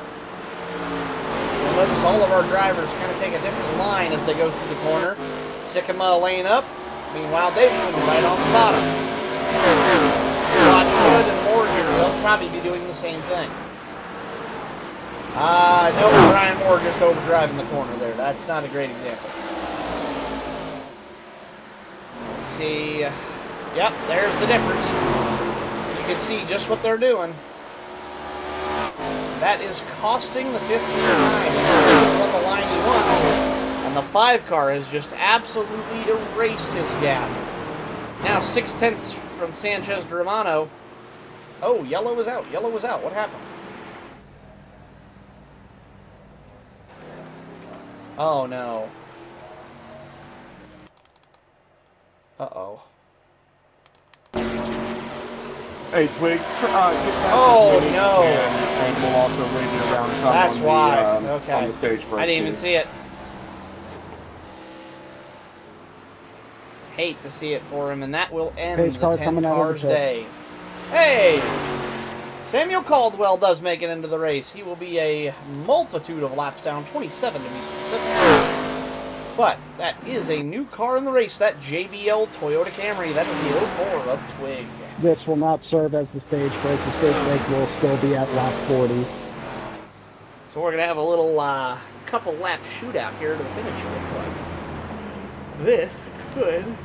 Speaker 1: You'll notice all of our drivers kind of take a different line as they go through the corner. Sycamore lane up, meanwhile Davidson right on the bottom. Watch Hood and Moore here, they'll probably be doing the same thing. No, Brian Moore just overdriving the corner there. That's not a great example. Let's see. Yep, there's the difference. You can see just what they're doing. That is costing the 15-9. He's on the line he wants. And the 5 car has just absolutely erased his gap. Now 6/10 from Sanchez to Romano. Oh, yellow was out. Yellow was out. What happened? Oh, no. Uh-oh.
Speaker 9: Hey, Twig, get back
Speaker 1: Oh,
Speaker 9: to me,
Speaker 1: no.
Speaker 9: and we'll also raise it around some
Speaker 1: That's
Speaker 9: on
Speaker 1: why.
Speaker 9: the,
Speaker 1: Okay.
Speaker 9: on the stage break,
Speaker 1: I didn't even
Speaker 9: too.
Speaker 1: see it. Hate to see it for him, and that will end
Speaker 3: Pace
Speaker 1: the
Speaker 3: car
Speaker 1: 10
Speaker 3: coming out of the
Speaker 1: cars
Speaker 3: pit.
Speaker 1: day. Hey! Samuel Caldwell does make it into the race. He will be a multitude of laps down, 27 to be specific. But that is a new car in the race, that JBL Toyota Camry. That is the 04 of Twig.
Speaker 3: This will not serve as the stage break. The stage break will still be at lap 40.
Speaker 1: So we're going to have a little couple lap shootout here to the finish, it looks like. This could,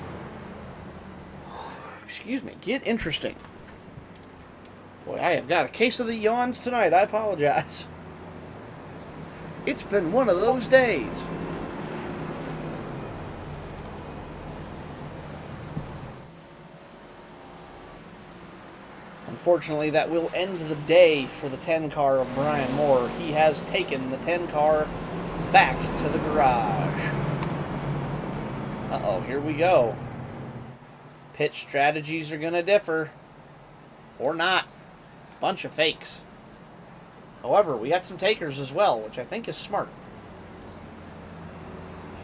Speaker 1: excuse me, get interesting. Boy, I have got a case of the yawns tonight. I apologize. It's been one of those days. Unfortunately, that will end the day for the 10 car of Brian Moore. He has taken the 10 car back to the garage. Uh-oh, here we go. Pit strategies are going to differ. Or not. Bunch of fakes. However, we got some takers as well, which I think is smart.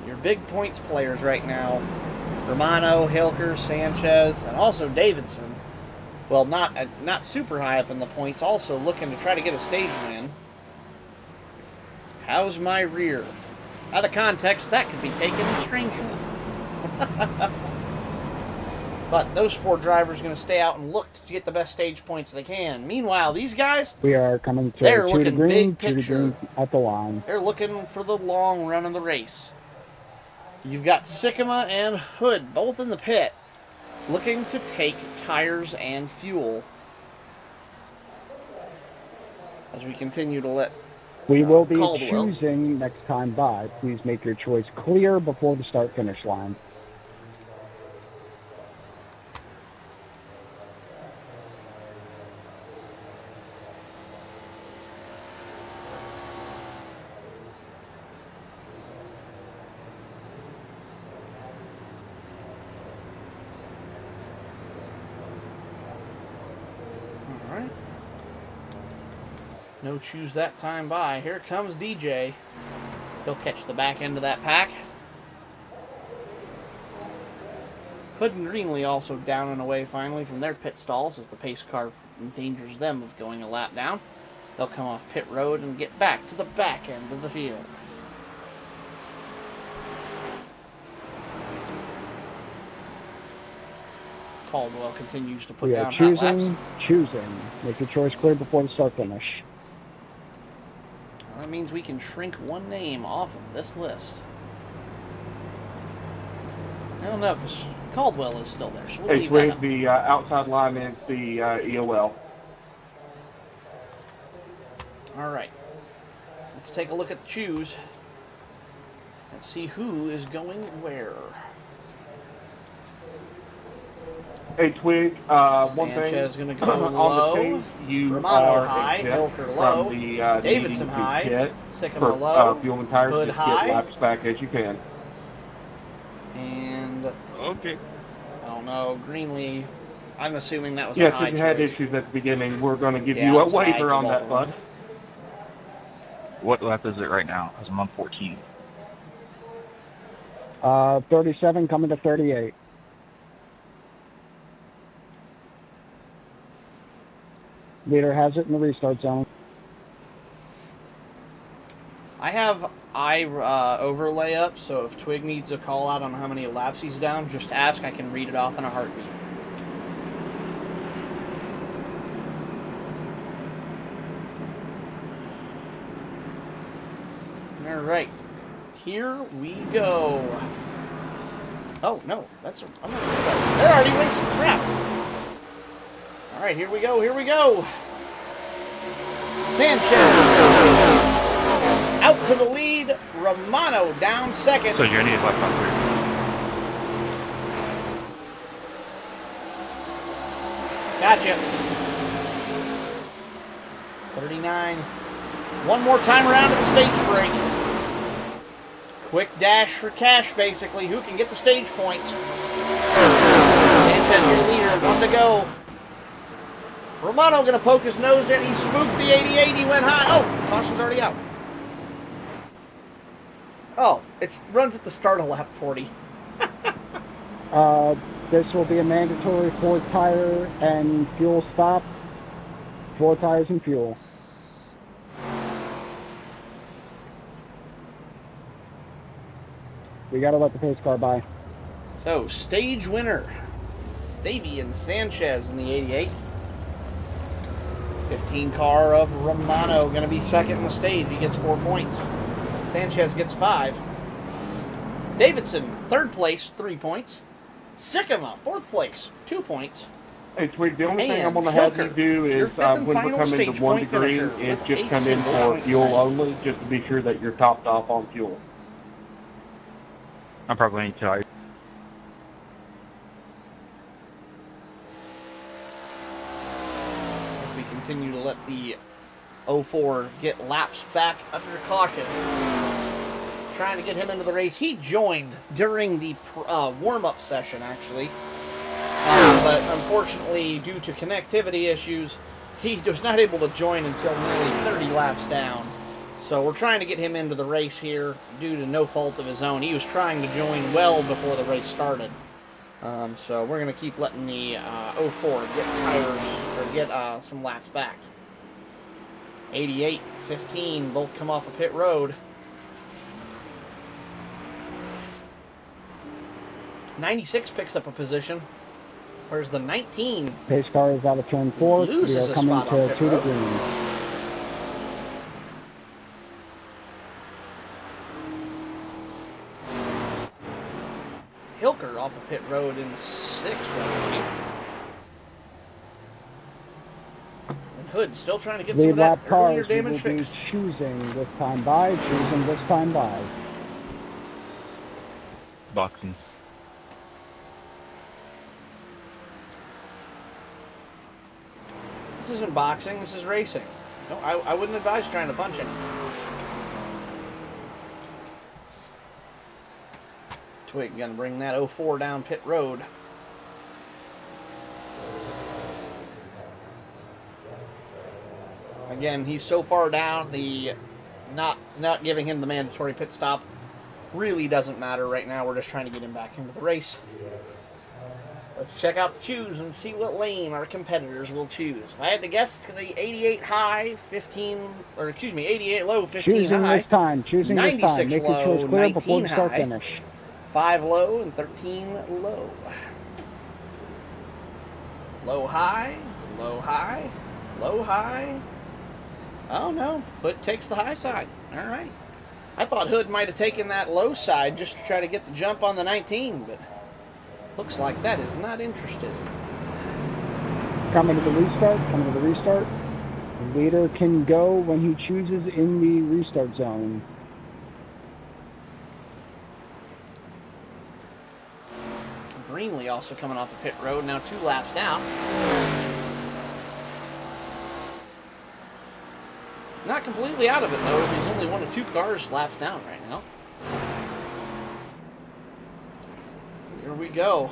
Speaker 1: Your big points players right now, Romano, Hilker, Sanchez, and also Davidson. Well, not super high up in the points, also looking to try to get a stage win. How's my rear? Out of context, that could be taken strangely. But those 4 drivers are going to stay out and look to get the best stage points they can. Meanwhile, these guys,
Speaker 3: We are coming to
Speaker 1: they're
Speaker 3: 2 to
Speaker 1: looking
Speaker 3: green,
Speaker 1: big
Speaker 3: 2 to
Speaker 1: picture.
Speaker 3: green at the line.
Speaker 1: They're looking for the long run of the race. You've got Sycamore and Hood both in the pit, looking to take tires and fuel as we continue to let
Speaker 3: We will be
Speaker 1: Caldwell.
Speaker 3: choosing next time by. Please make your choice clear before the start-finish line.
Speaker 1: All right. No choose that time by. Here comes DJ. He'll catch the back end of that pack. Hood and Greenlee also down and away finally from their pit stalls as the pace car endangers them of going a lap down. They'll come off pit road and get back to the back end of the field. Caldwell continues to put
Speaker 3: We are
Speaker 1: down hot laps.
Speaker 3: choosing. Make your choice clear before the start-finish.
Speaker 1: That means we can shrink one name off of this list. I don't know, because Caldwell is still there, so we'll
Speaker 9: Hey,
Speaker 1: leave that
Speaker 9: Twig,
Speaker 1: up.
Speaker 9: the outside line is the EOL.
Speaker 1: All right. Let's take a look at the choose and see who is going where.
Speaker 9: Hey, Twig, one thing.
Speaker 1: Sanchez going to go
Speaker 9: on
Speaker 1: low.
Speaker 9: the page, you
Speaker 1: Romano
Speaker 9: are
Speaker 1: high.
Speaker 9: exempt
Speaker 1: Hilker low.
Speaker 9: from the
Speaker 1: Davidson
Speaker 9: needing to
Speaker 1: high.
Speaker 9: pit
Speaker 1: Sycamore
Speaker 9: for
Speaker 1: low.
Speaker 9: fuel and tires.
Speaker 1: Hood
Speaker 9: Just
Speaker 1: high.
Speaker 9: get laps back as you can.
Speaker 1: And
Speaker 2: Okay.
Speaker 1: I don't know, Greenlee. I'm assuming that was a
Speaker 9: Yes,
Speaker 1: high
Speaker 9: if you had
Speaker 1: choice.
Speaker 9: issues at the beginning, we're going to give
Speaker 1: Yeah,
Speaker 9: you
Speaker 1: it
Speaker 9: a
Speaker 1: was high
Speaker 9: waiver
Speaker 1: for
Speaker 9: on
Speaker 1: both
Speaker 9: that,
Speaker 1: of
Speaker 9: bud.
Speaker 1: them.
Speaker 2: What lap is it right now? Because I'm on 14.
Speaker 3: 37 coming to 38. Leader has it in the restart zone.
Speaker 1: I have overlay up, so if Twig needs a call out on how many laps he's down, just ask. I can read it off in a heartbeat. All right, here we go. Oh no, I'm not. They're already racing. Crap. All right, here we go. Here we go. Sanchez out to the lead. Romano down second.
Speaker 2: So you're needed left on 3.
Speaker 1: Gotcha. 39. One more time around to the stage break. Quick dash for cash, basically. Who can get the stage points? Sanchez, your leader. 1 to go. Romano going to poke his nose in. He spooked the 88. He went high. Oh, caution's already out. Oh, it runs at the start of lap 40.
Speaker 3: This will be a mandatory 4-tire and fuel stop. 4 tires and fuel. We got to let the pace car by.
Speaker 1: So, stage winner, Savian Sanchez in the 88. 15 car of Romano going to be second in the stage. He gets 4 points. Sanchez gets 5. Davidson, 3rd place, 3 points. Sycamore, 4th place, 2 points.
Speaker 9: Hey, Twig, the only thing
Speaker 1: And
Speaker 9: I'm going to have you
Speaker 1: Hilker,
Speaker 9: do
Speaker 1: your
Speaker 9: is
Speaker 1: fifth and
Speaker 9: when we
Speaker 1: final
Speaker 9: come into
Speaker 1: stage
Speaker 9: 1
Speaker 1: point
Speaker 9: degree,
Speaker 1: finisher
Speaker 9: is
Speaker 1: with
Speaker 9: just
Speaker 1: a
Speaker 9: come in
Speaker 1: single
Speaker 9: for
Speaker 1: point
Speaker 9: fuel
Speaker 1: tonight.
Speaker 9: only, just to be sure that you're topped off on fuel.
Speaker 2: I'm probably need to.
Speaker 1: As we continue to let the 04 get laps back under caution. Trying to get him into the race. He joined during the warm-up session, actually. But unfortunately, due to connectivity issues, he was not able to join until nearly 30 laps down. So we're trying to get him into the race here due to no fault of his own. He was trying to join well before the race started. So we're going to keep letting the 04 get tires, or get some laps back. 88, 15, both come off of pit road. 96 picks up a position, whereas the 19
Speaker 3: Pace car is out of turn 4. We
Speaker 1: loses
Speaker 3: are
Speaker 1: a
Speaker 3: coming
Speaker 1: spot on
Speaker 3: to
Speaker 1: pit
Speaker 3: 2
Speaker 1: road.
Speaker 3: to green.
Speaker 1: Hilker off of pit road in 6th, I believe. And Hood still trying to get some
Speaker 3: Lead
Speaker 1: of that
Speaker 3: lap
Speaker 1: earlier
Speaker 3: cars, we will
Speaker 1: damage
Speaker 3: be
Speaker 1: fixed.
Speaker 3: choosing this time by, choosing this time by.
Speaker 2: Boxing.
Speaker 1: This isn't boxing, this is racing. No, I wouldn't advise trying to punch him. Twig gonna bring that 04 down pit road. Again, he's so far down, the not giving him the mandatory pit stop really doesn't matter right now. We're just trying to get him back into the race. Let's check out the choose and see what lane our competitors will choose. If I had to guess, it's going to be 88 high, 15, or excuse me, 88 low, 15
Speaker 3: Choosing
Speaker 1: high.
Speaker 3: this time, choosing this time.
Speaker 1: 96
Speaker 3: Make your
Speaker 1: low,
Speaker 3: choice clear before
Speaker 1: 19
Speaker 3: the start
Speaker 1: high.
Speaker 3: finish.
Speaker 1: 5 low and 13 low. Low high, low high, low high. Oh no, Hood takes the high side. All right. I thought Hood might have taken that low side just to try to get the jump on the 19, but looks like that is not interested.
Speaker 3: Coming to the restart. The leader can go when he chooses in the restart zone.
Speaker 1: Greenlee also coming off the pit road, now 2 laps down. Not completely out of it though, as he's only 1 of 2 cars laps down right now. Here we go.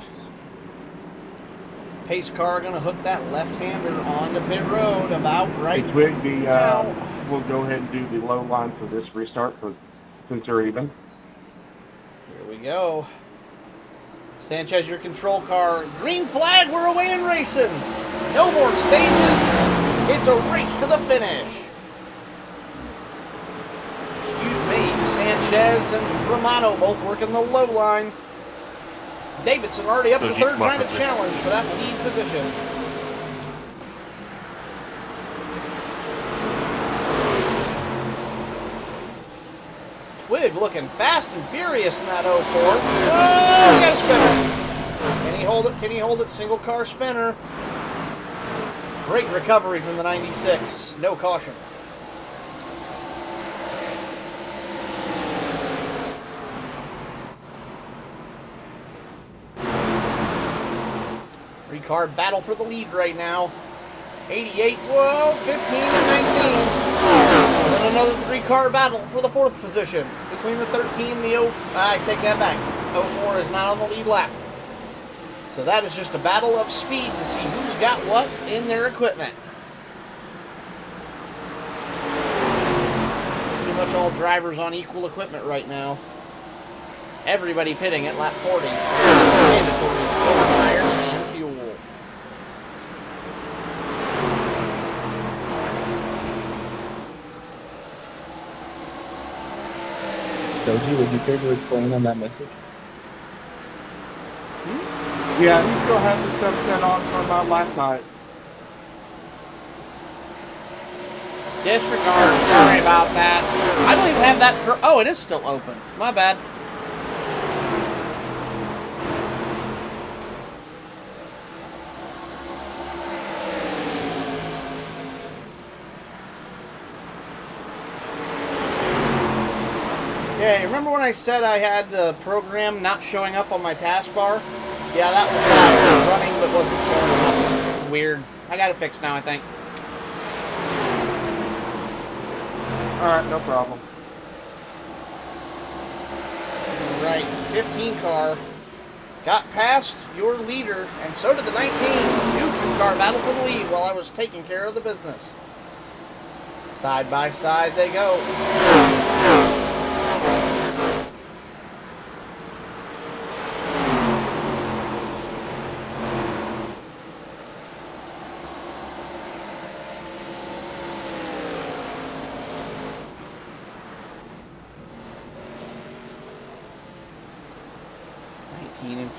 Speaker 1: Pace car gonna hook that left-hander onto pit road about right
Speaker 9: Hey, Twig,
Speaker 1: now.
Speaker 9: we'll go ahead and do the low line for this restart since they're even.
Speaker 1: Here we go. Sanchez, your control car. Green flag, we're away in racing. No more stages. It's a race to the finish. Excuse me. Sanchez and Romano both working the low line. Davidson already up to third, trying to challenge for that lead position. Twig looking fast and furious in that 04. Oh, he got a spinner. Can he hold it? Can he hold it? Single car spinner. Great recovery from the 96. No caution. Three-car battle for the lead right now. 88, whoa, 15 and 19. And then another three-car battle for the fourth position between the 13 and the 0. I take that back. 04 is not on the lead lap. So that is just a battle of speed to see who's got what in their equipment. Pretty much all drivers on equal equipment right now. Everybody pitting at lap 40. Mandatory tires and fuel.
Speaker 3: Doji, would you care to explain on that message?
Speaker 9: Yeah, he still has his 7% on from last night.
Speaker 1: Disregard. Sorry about that. I don't even have that. Oh, it is still open. My bad. Yeah, remember when I said I had the program not showing up on my taskbar? Yeah, that was why it was running but wasn't showing up. Weird. I got it fixed now, I think.
Speaker 9: Alright, no problem.
Speaker 1: Right, 15 car got past your leader, and so did the 19. New two-car battle for the lead while I was taking care of the business. Side by side they go.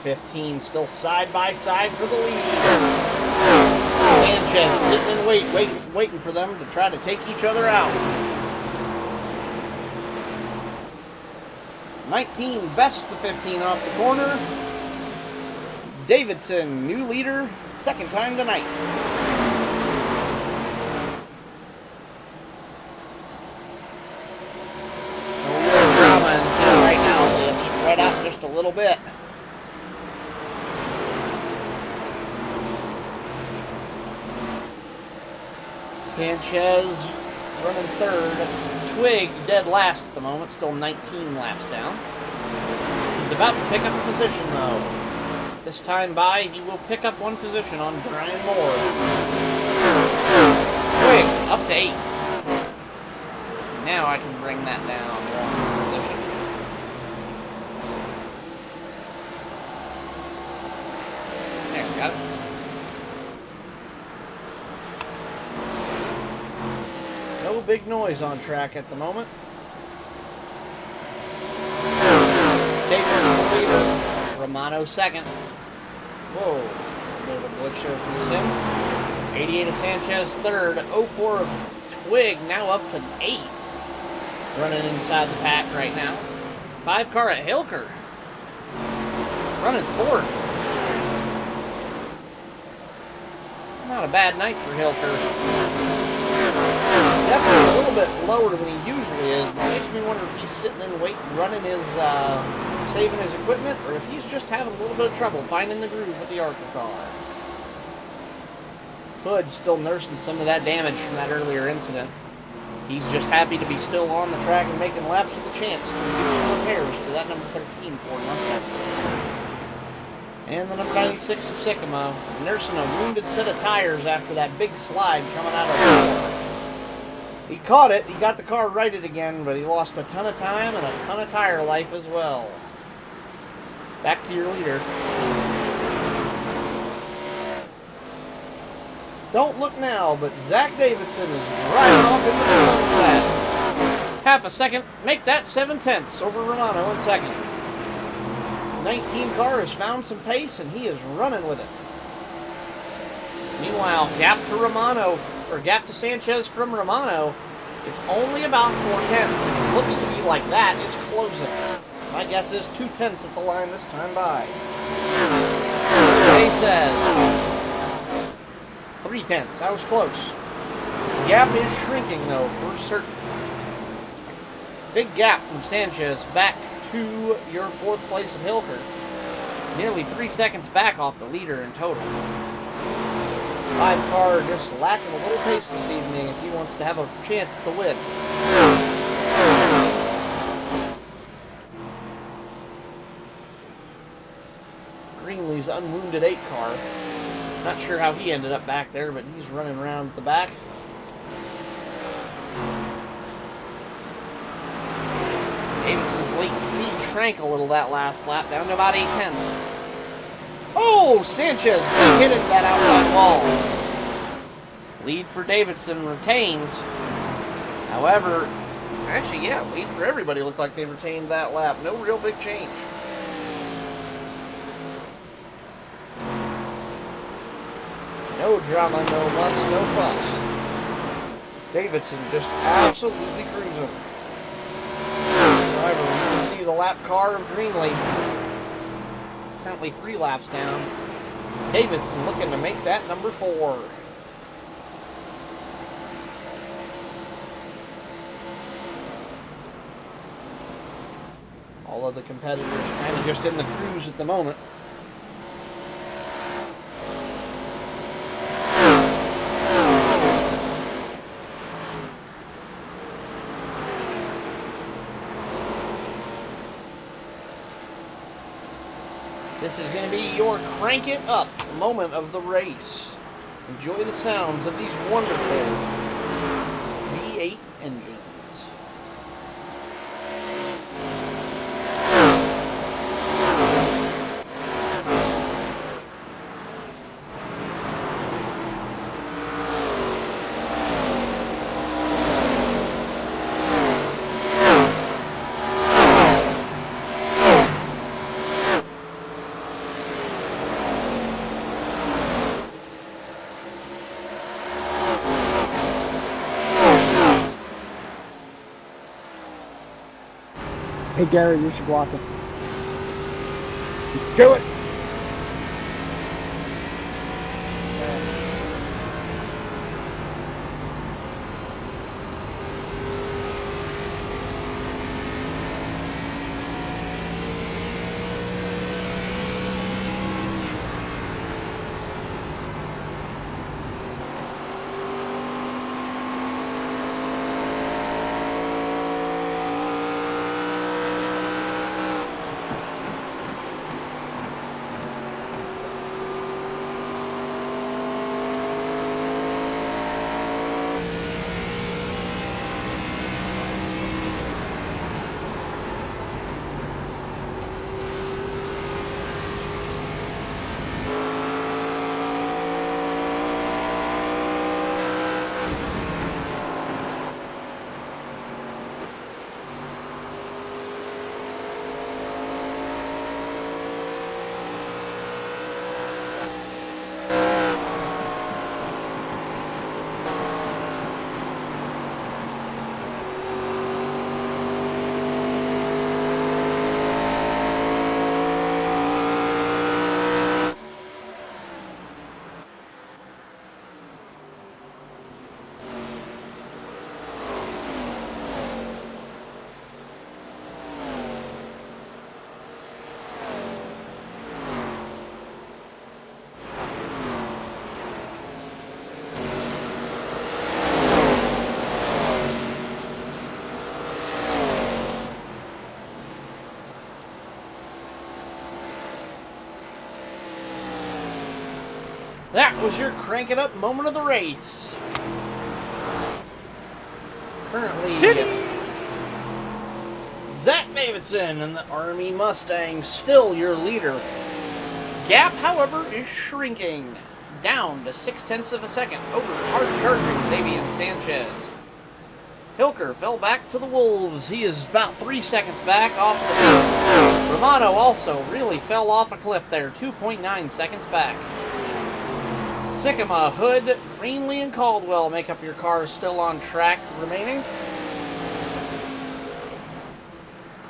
Speaker 1: 15 still side by side for the lead. Sanchez sitting and waiting for them to try to take each other out. 19 bests the 15 off the corner. Davidson, new leader, second time tonight. No real drama in the field right now. It's spread out just a little bit. Sanchez running third. Twig dead last at the moment, still 19 laps down. He's about to pick up a position though. This time by, he will pick up one position on Brian Moore. Twig up to 8th. Now I can bring that down one position. There we go. No big noise on track at the moment. David the leader. Romano second. Whoa. A bit of a glitch there from the sim. 88 of Sanchez third. 04 of Twig now up to 8th. Running inside the pack right now. 5 car at Hilker. Running 4th. Not a bad night for Hilker. Definitely a little bit lower than he usually is, but it makes me wonder if he's sitting and waiting, running his, saving his equipment, or if he's just having a little bit of trouble finding the groove with the ARCA car. Hood's still nursing some of that damage from that earlier incident. He's just happy to be still on the track and making laps with a chance to do some repairs to that number 13 Ford Mustang. And the number 96 of Sycamore, nursing a wounded set of tires after that big slide coming out of the floor. He caught it, he got the car righted again, but he lost a ton of time and a ton of tire life as well. Back to your leader. Don't look now, but Zach Davidson is driving off into the sunset. Half a second. Make that 7/10 over Romano in second. 19 car has found some pace, and he is running with it. Meanwhile, gap to Sanchez from Romano is only about 4/10, and it looks to be like that is closing. My guess is 2/10 at the line this time by. He says 3/10. I was close. Gap is shrinking though, for certain. Big gap from Sanchez back to your 4th place of Hilker. Nearly 3 seconds back off the leader in total. 5 car just lacking a little pace this evening if he wants to have a chance at the win. Greenlee's unwounded 8 car. Not sure how he ended up back there, but he's running around at the back. Davidson's lead shrank a little that last lap, down to about 8/10. Oh, Sanchez hit into that outside wall. Lead for Davidson retains. However, actually, yeah, lead for everybody looked like they retained that lap. No real big change. No drama, no muss, no fuss. Davidson just absolutely cruising. However, you can see the lap car of Greenlee. Currently 3 laps down. Davidson looking to make that number 4. All of the competitors kind of just in the cruise at the moment. This is going to be your crank it up moment of the race. Enjoy the sounds of these wonderful V8 engines.
Speaker 3: Hey Gary, you should block it. Do it! That was your crank it up moment of the race. Currently,
Speaker 1: Zach Davidson and the Army Mustang still your leader. Gap, however, is shrinking down to 0.6 of a second over hard-charging Xavier Sanchez. Hilker fell back to the Wolves. He is about 3 seconds back off the lead. Romano also really fell off a cliff there, 2.9 seconds back. Sycamore, Hood, Greenlee, and Caldwell make up your cars still on track remaining.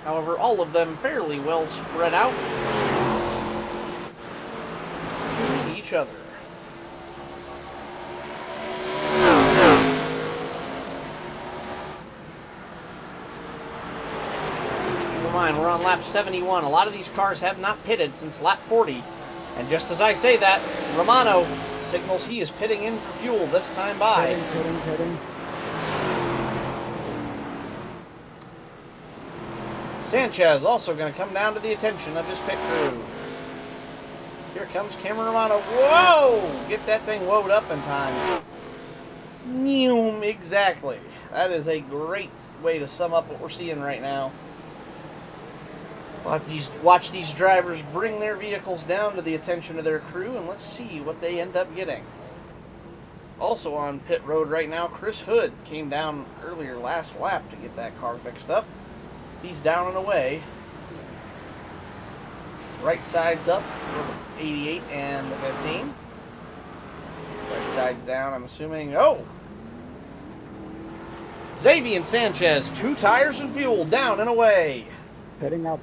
Speaker 1: However, all of them fairly well spread out to each other. Keep in mind, we're on lap 71. A lot of these cars have not pitted since lap 40. And just as I say that, Romano signals he is pitting in for fuel this time by.
Speaker 3: Pitting.
Speaker 1: Sanchez also going to come down to the attention of his pit crew. Here comes Cameron Romano. Whoa! Get that thing woed up in time. Neum, exactly. That is a great way to sum up what we're seeing right now. Watch these drivers bring their vehicles down to the attention of their crew, and let's see what they end up getting. Also on pit road right now, Chris Hood came down earlier last lap to get that car fixed up. He's down and away. Right side's up for the 88 and the 15. Right side's down, I'm assuming. Oh! Xavier Sanchez, 2 tires and fuel, down and away.
Speaker 3: Pitting out.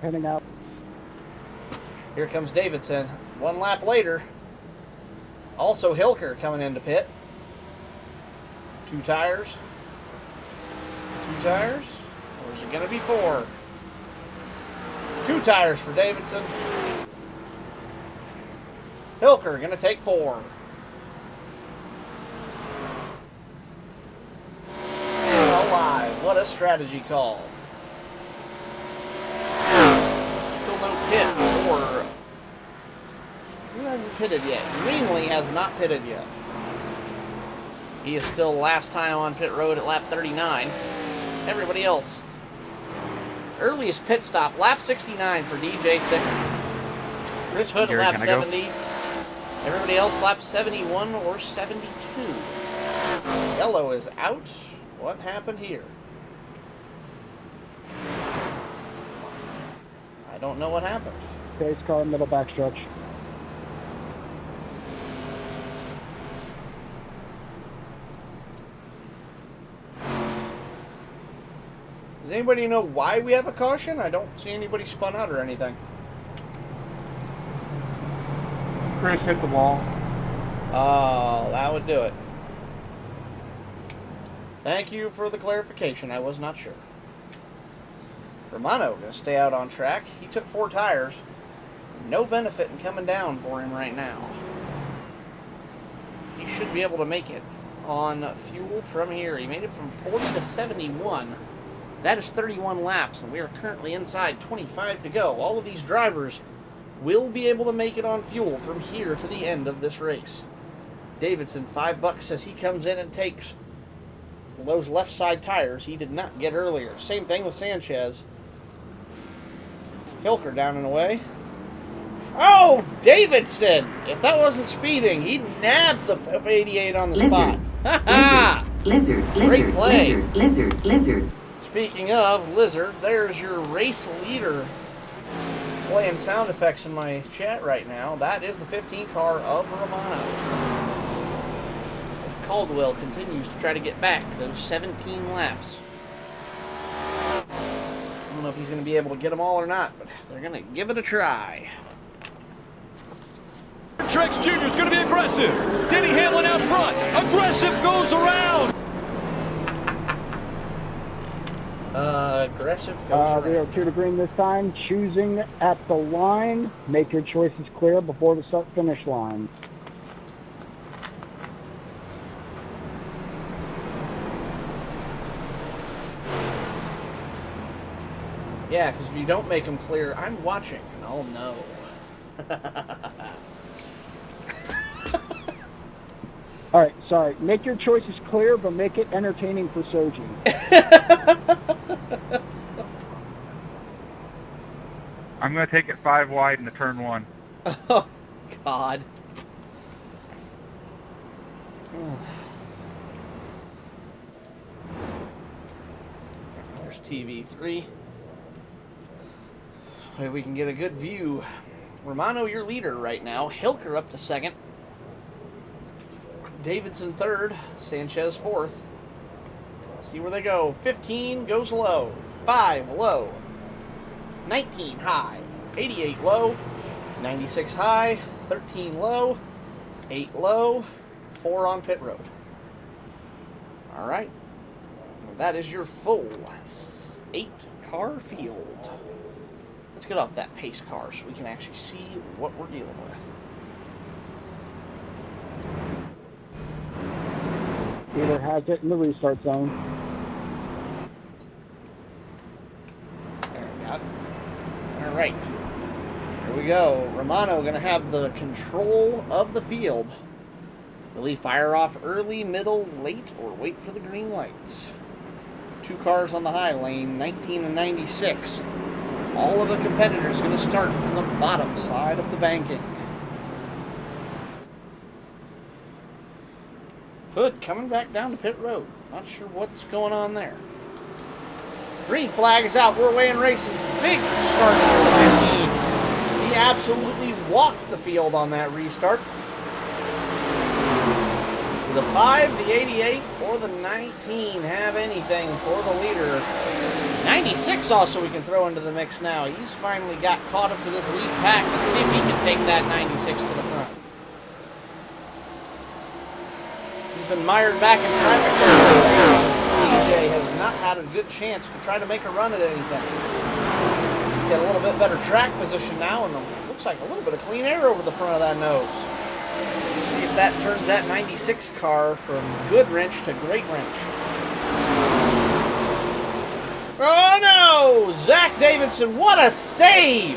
Speaker 1: Here comes Davidson. 1 lap later. Also Hilker coming into pit. 2 tires. 2 tires. Or is it going to be 4? 2 tires for Davidson. Hilker going to take 4. And alive. What a strategy call. Still no pit for... Who hasn't pitted yet? Greenlee has not pitted yet. He is still last time on pit road at lap 39. Everybody else. Earliest pit stop, lap 69 for DJ Sicker. Chris Hood at lap 70. Everybody else lap 71 or 72. Yellow is out. What happened here? I don't know what happened.
Speaker 3: Pace car, middle backstretch.
Speaker 1: Does anybody know why we have a caution? I don't see anybody spun out or anything.
Speaker 9: Chris hit the wall.
Speaker 1: Oh, that would do it. Thank you for the clarification. I was not sure. Romano going to stay out on track. He took 4 tires. No benefit in coming down for him right now. He should be able to make it on fuel from here. He made it from 40 to 71. That is 31 laps, and we are currently inside 25 to go. All of these drivers will be able to make it on fuel from here to the end of this race. Davidson, $5 says he comes in and takes those left side tires he did not get earlier. Same thing with Sanchez. Hilker down and away. Oh, Davidson! If that wasn't speeding, he nabbed the 88 on the spot. Ha ha! Great play.
Speaker 5: Lizard.
Speaker 1: Speaking of Lizard, there's your race leader playing sound effects in my chat right now. That is the 15 car of Romano. Caldwell continues to try to get back those 17 laps. I don't know if he's going to be able to get them all or not, but they're going to give it a try.
Speaker 7: Trex Jr. is going to be aggressive. Denny Hamlin out front. Aggressive goes around.
Speaker 1: Aggressive goes
Speaker 3: We are
Speaker 1: around.
Speaker 3: 2 to green this time. Choosing at the line. Make your choices clear before the finish line.
Speaker 1: Yeah, because if you don't make them clear, I'm watching and I'll know.
Speaker 3: All right, sorry. Make your choices clear, but make it entertaining for Soji.
Speaker 2: I'm going to take it 5 wide into turn 1.
Speaker 1: Oh, God. There's TV3. Maybe we can get a good view. Romano, your leader right now. Hilker up to second. Davidson third. Sanchez fourth. Let's see where they go. 15 goes low. 5 low. 19 high. 88 low. 96 high. 13 low. 8 low. 4 on pit road. All right. That is your full 8-car field. Let's get off that pace car so we can actually see what we're dealing with.
Speaker 3: Peter has it in the restart zone.
Speaker 1: There we go. All right. Here we go. Romano going to have the control of the field. Will he fire off early, middle, late, or wait for the green lights? 2 cars on the high lane, 19 and 96. All of the competitors going to start from the bottom side of the banking. Hood coming back down to pit road. Not sure what's going on there. Green flag is out. We're away in racing. Big start for the 15. He absolutely walked the field on that restart. The 5, the 88, or the 19 have anything for the leader. 96 also we can throw into the mix now. He's finally got caught up to this lead pack. Let's see if he can take that 96 to the front. He's been mired back in traffic. DJ has not had a good chance to try to make a run at anything. Get a little bit better track position now, and it looks like a little bit of clean air over the front of that nose. See if that turns that 96 car from good wrench to great wrench. Oh no! Zach Davidson, what a save!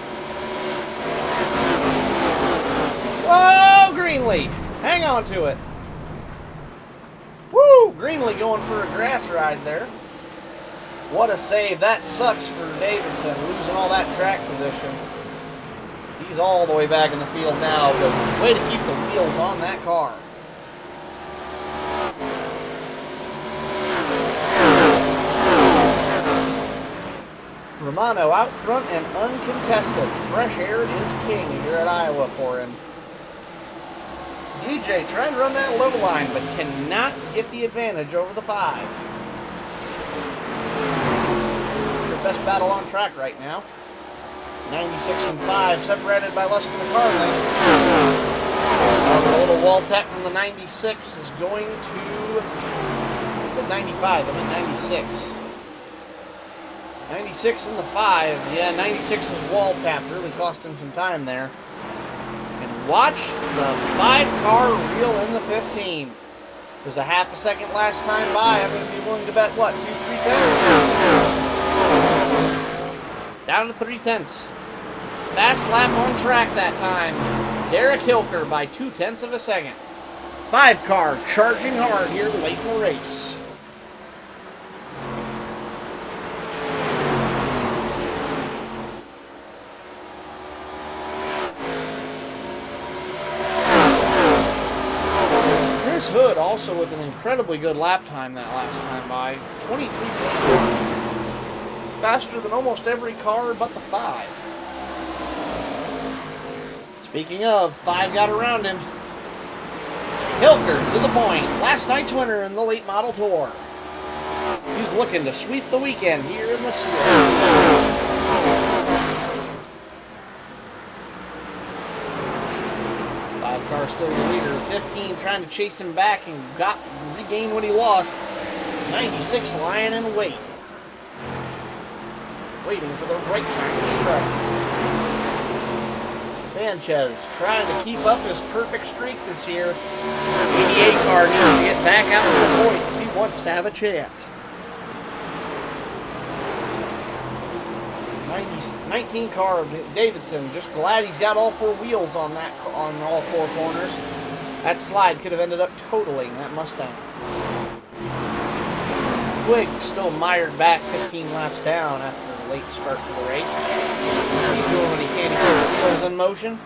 Speaker 1: Whoa, Greenlee! Hang on to it. Woo! Greenlee going for a grass ride there. What a save. That sucks for Davidson, losing all that track position. He's all the way back in the field now, but way to keep the wheels on that car. Romano out front and uncontested. Fresh air is king here at Iowa for him. DJ trying to run that low line, but cannot get the advantage over the 5. Your best battle on track right now. 96 and 5, separated by less than the car length. A little wall tap from the 96 is going to... Is it 95? I mean 96. 96 and the 5. Yeah, 96 is wall tapped. Really cost him some time there. And watch the 5-car reel in the 15. It was a half a second last time by. I'm going to be willing to bet, what, 2-3 tenths? Down to 3 tenths. Fast lap on track that time. Derek Hilker by 0.2 of a second. 5-car charging hard here late in the race. Chris Hood also with an incredibly good lap time that last time by. 23 faster than almost every car but the 5. Speaking of, 5 got around him. Hilker to the point. Last night's winner in the late model tour. He's looking to sweep the weekend here in the Sierra. 5-car still the leader. 15 trying to chase him back and regain what he lost. 96 lying in wait. Waiting for the right time to strike. Sanchez trying to keep up his perfect streak this year. 88 car needs to get back out to the point if he wants to have a chance. 19 car Davidson, just glad he's got all 4 wheels on all 4 corners. That slide could have ended up totaling that Mustang. Twig still mired back 15 laps down after late start to the race. He's doing what he can to keep the wheels in motion.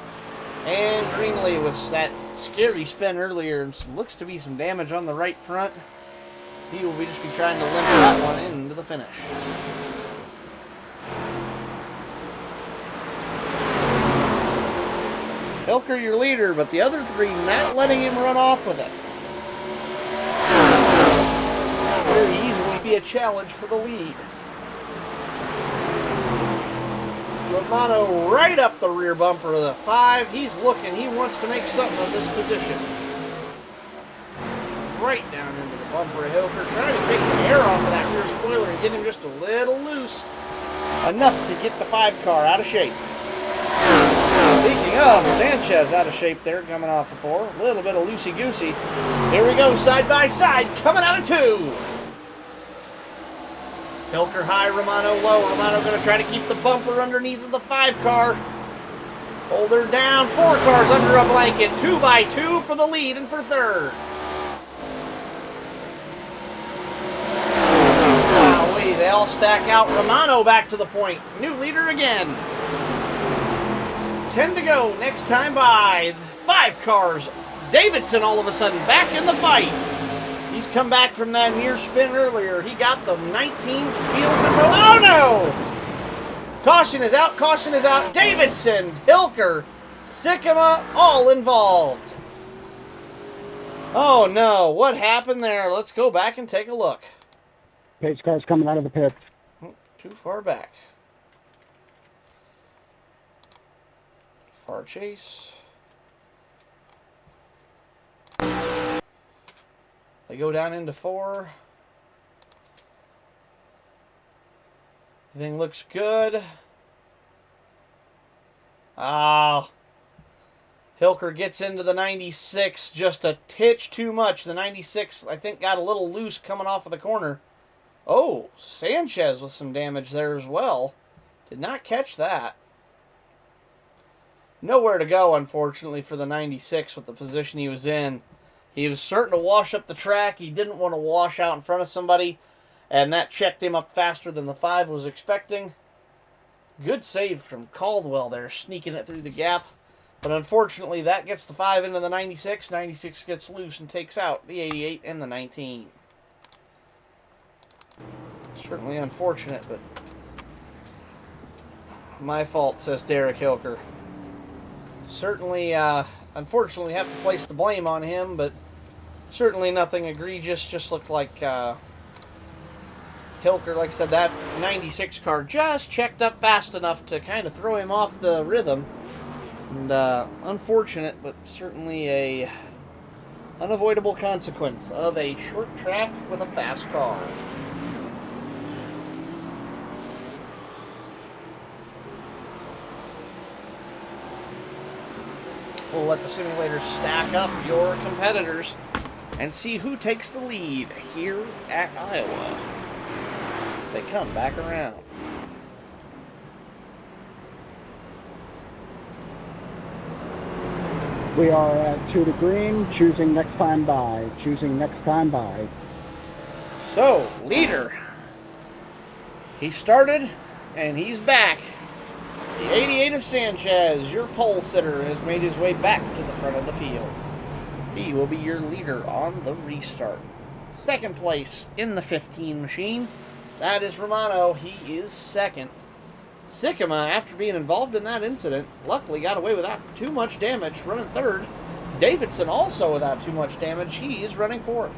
Speaker 1: And Greenlee with that scary spin earlier and looks to be some damage on the right front. He will just be trying to limp that one into the finish. Hilker, your leader, but the other three not letting him run off with it. Very easily be a challenge for the lead. Romano right up the rear bumper of the 5. He's looking. He wants to make something of this position. Right down into the bumper of Hilker, trying to take the air off of that rear spoiler and get him just a little loose. Enough to get the 5 car out of shape. Speaking of, Sanchez out of shape there, coming off of 4. A little bit of loosey-goosey. Here we go, side by side, coming out of 2. Hilker high, Romano low. Romano going to try to keep the bumper underneath of the 5 car. Hold her down. 4 cars under a blanket. 2 by 2 for the lead and for third. Wowee, they all stack out. Romano back to the point. New leader again. 10 to go. Next time by. 5 cars. Davidson all of a sudden back in the fight. He's come back from that near spin earlier. He got the 19 wheels in row. Oh no! Caution is out, caution is out. Davidson, Hilker, Sikkema, all involved. Oh no, what happened there? Let's go back and take a look.
Speaker 3: Pace car's coming out of the pit.
Speaker 1: Too far back. Far chase. They go down into 4. Everything looks good. Hilker gets into the 96 just a titch too much. The 96, I think, got a little loose coming off of the corner. Oh, Sanchez with some damage there as well. Did not catch that. Nowhere to go, unfortunately, for the 96 with the position he was in. He was starting to wash up the track. He didn't want to wash out in front of somebody, and that checked him up faster than the 5 was expecting. Good save from Caldwell there, sneaking it through the gap. But unfortunately, that gets the 5 into the 96. 96 gets loose and takes out the 88 and the 19. Certainly unfortunate, but my fault, says Derek Hilker. Certainly, unfortunately, have to place the blame on him, but certainly nothing egregious. Just looked like Hilker, like I said, that 96 car just checked up fast enough to kind of throw him off the rhythm. And unfortunate, but certainly a unavoidable consequence of a short track with a fast car. We'll let the simulator stack up your competitors and see who takes the lead here at Iowa. They come back around.
Speaker 3: We are at 2 to green, choosing next time by. Choosing next time by.
Speaker 1: So, leader. He started, and he's back. The 88 of Sanchez, your pole sitter, has made his way back to the front of the field. He will be your leader on the restart. Second place in the 15 machine, that is Romano. He is second. Sikkema, after being involved in that incident, luckily got away without too much damage, running third. Davidson also without too much damage. He is running fourth.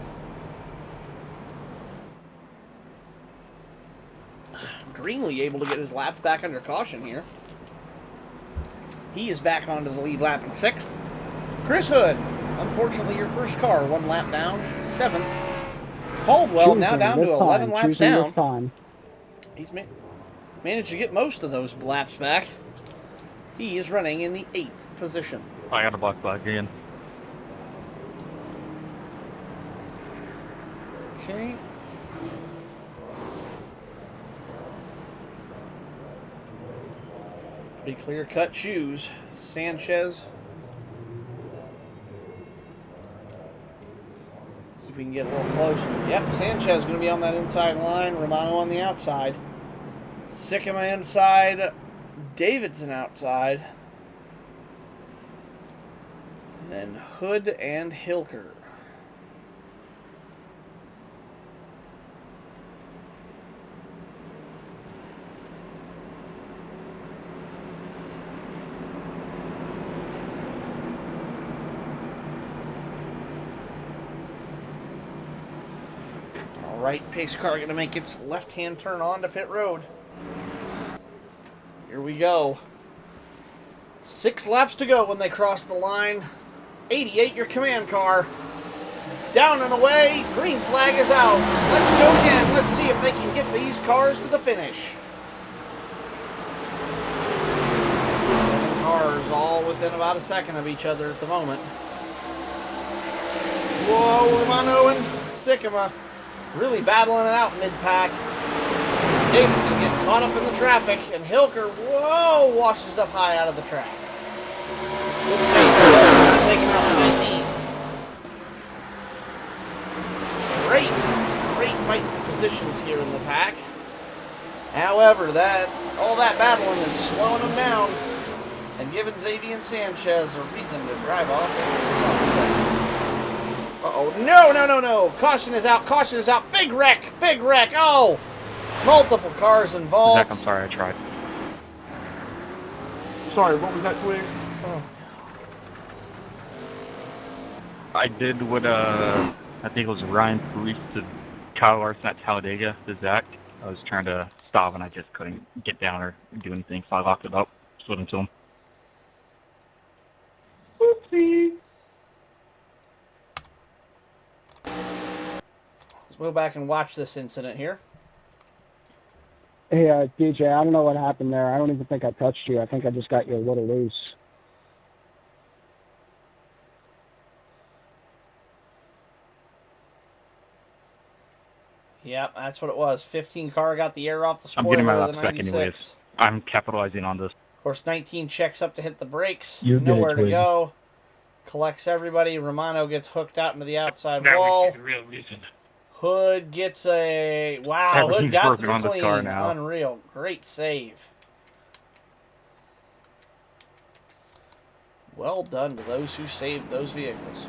Speaker 1: Greenlee able to get his laps back under caution here. He is back onto the lead lap in 6th. Chris Hood, unfortunately your first car, 1 lap down, 7th. Caldwell now down to 11 laps down. He's managed to get most of those laps back. He is running in the 8th position.
Speaker 2: I got a block back again.
Speaker 1: Okay. Pretty clear-cut shoes. Sanchez. See if we can get a little closer. Yep, Sanchez is going to be on that inside line. Romano on the outside. Sycamore inside, Davidson outside, and then Hood and Hilker. All right, pace car going to make its left-hand turn onto pit road. Here we go. 6 laps to go when they cross the line. 88, your command car. Down and away. Green flag is out. Let's go again. Let's see if they can get these cars to the finish. Cars all within about a second of each other at the moment. Whoa, Romano and Sycamore really battling it out mid-pack. Davidson getting caught up in the traffic, and Hilker, whoa, washes up high out of the track. Good save. Taking out the 19. Great fight for positions here in the pack. However, all that battling is slowing them down and giving Xavier Sanchez a reason to drive off into the sunset. Uh-oh, no. Caution is out. Big wreck. Oh! Multiple cars involved.
Speaker 2: Zach, I'm sorry, I tried.
Speaker 9: Sorry, what was that, Twig?
Speaker 1: Oh.
Speaker 2: I did what, I think it was Ryan Police to Kyle Larson at Talladega to Zach. I was trying to stop and I just couldn't get down or do anything, so I locked it up, slid into him.
Speaker 9: Oopsie.
Speaker 1: Let's go back and watch this incident here.
Speaker 3: Hey, DJ, I don't know what happened there. I don't even think I touched you. I think I just got you a little loose.
Speaker 1: Yep, that's what it was. 15 car got the air off the spoiler.
Speaker 2: I'm getting my
Speaker 1: of
Speaker 2: last
Speaker 1: the
Speaker 2: back
Speaker 1: 96.
Speaker 2: anyways. I'm capitalizing on this.
Speaker 1: Of course, 19 checks up to hit the brakes.
Speaker 3: You're
Speaker 1: Nowhere
Speaker 3: good,
Speaker 1: to go. Collects everybody. Romano gets hooked out into the outside wall.
Speaker 2: The real reason.
Speaker 1: Hood gets a... Wow,
Speaker 2: Everything's
Speaker 1: Hood got
Speaker 2: broken
Speaker 1: through
Speaker 2: on this
Speaker 1: clean.
Speaker 2: car now.
Speaker 1: Unreal. Great save. Well done to those who saved those vehicles.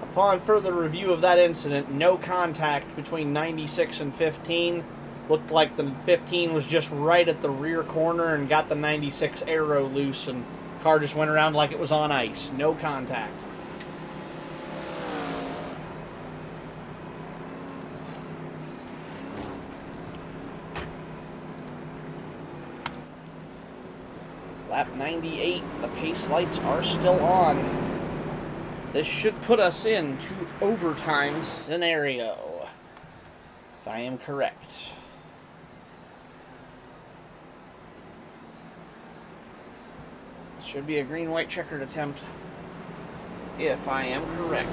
Speaker 1: Upon further review of that incident, no contact between 96 and 15. Looked like the 15 was just right at the rear corner and got the 96 aero loose, and car just went around like it was on ice. No contact. Lap 98, the pace lights are still on. This should put us into overtime scenario, if I am correct. Should be a green-white checkered attempt, if I am correct.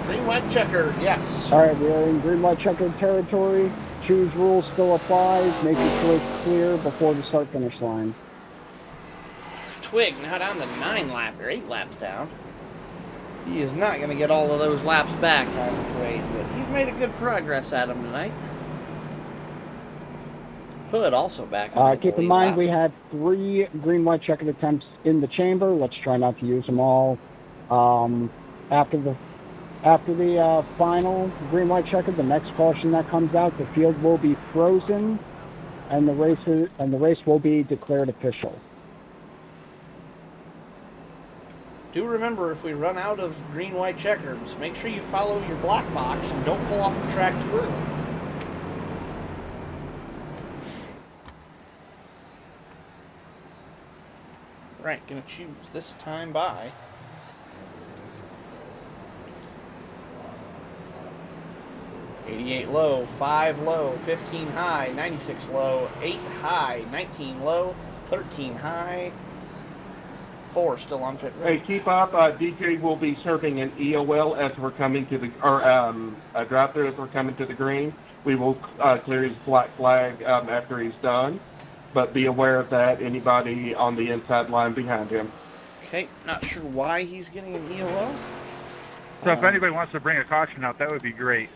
Speaker 1: Green-white checkered, yes.
Speaker 3: All right, we're in green-white checkered territory. Choose rules still applies. Making sure it's clear before the start-finish line.
Speaker 1: Twig now down to 8 laps down. He is not going to get all of those laps back, I'm afraid, but he's made a good progress at them tonight. Hood also back.
Speaker 3: Keep in mind we had 3 green-white checkered attempts in the chamber. Let's try not to use them all. After the final green-white checkered, the next caution that comes out, the field will be frozen, and the race will be declared official.
Speaker 1: Do remember, if we run out of green-white checkers, make sure you follow your black box and don't pull off the track too early. Right, gonna choose this time by 88 low, 5 low, 15 high, 96 low, 8 high, 19 low, 13 high, 4 still on pit road.
Speaker 9: Hey, keep up. DJ will be serving an EOL as we're coming to the, or a drive-through as we're coming to the green. We will clear his black flag after he's done, but be aware of that. Anybody on the inside line behind him.
Speaker 1: Okay, not sure why he's getting an EOL.
Speaker 2: So if anybody wants to bring a caution out, that would be great.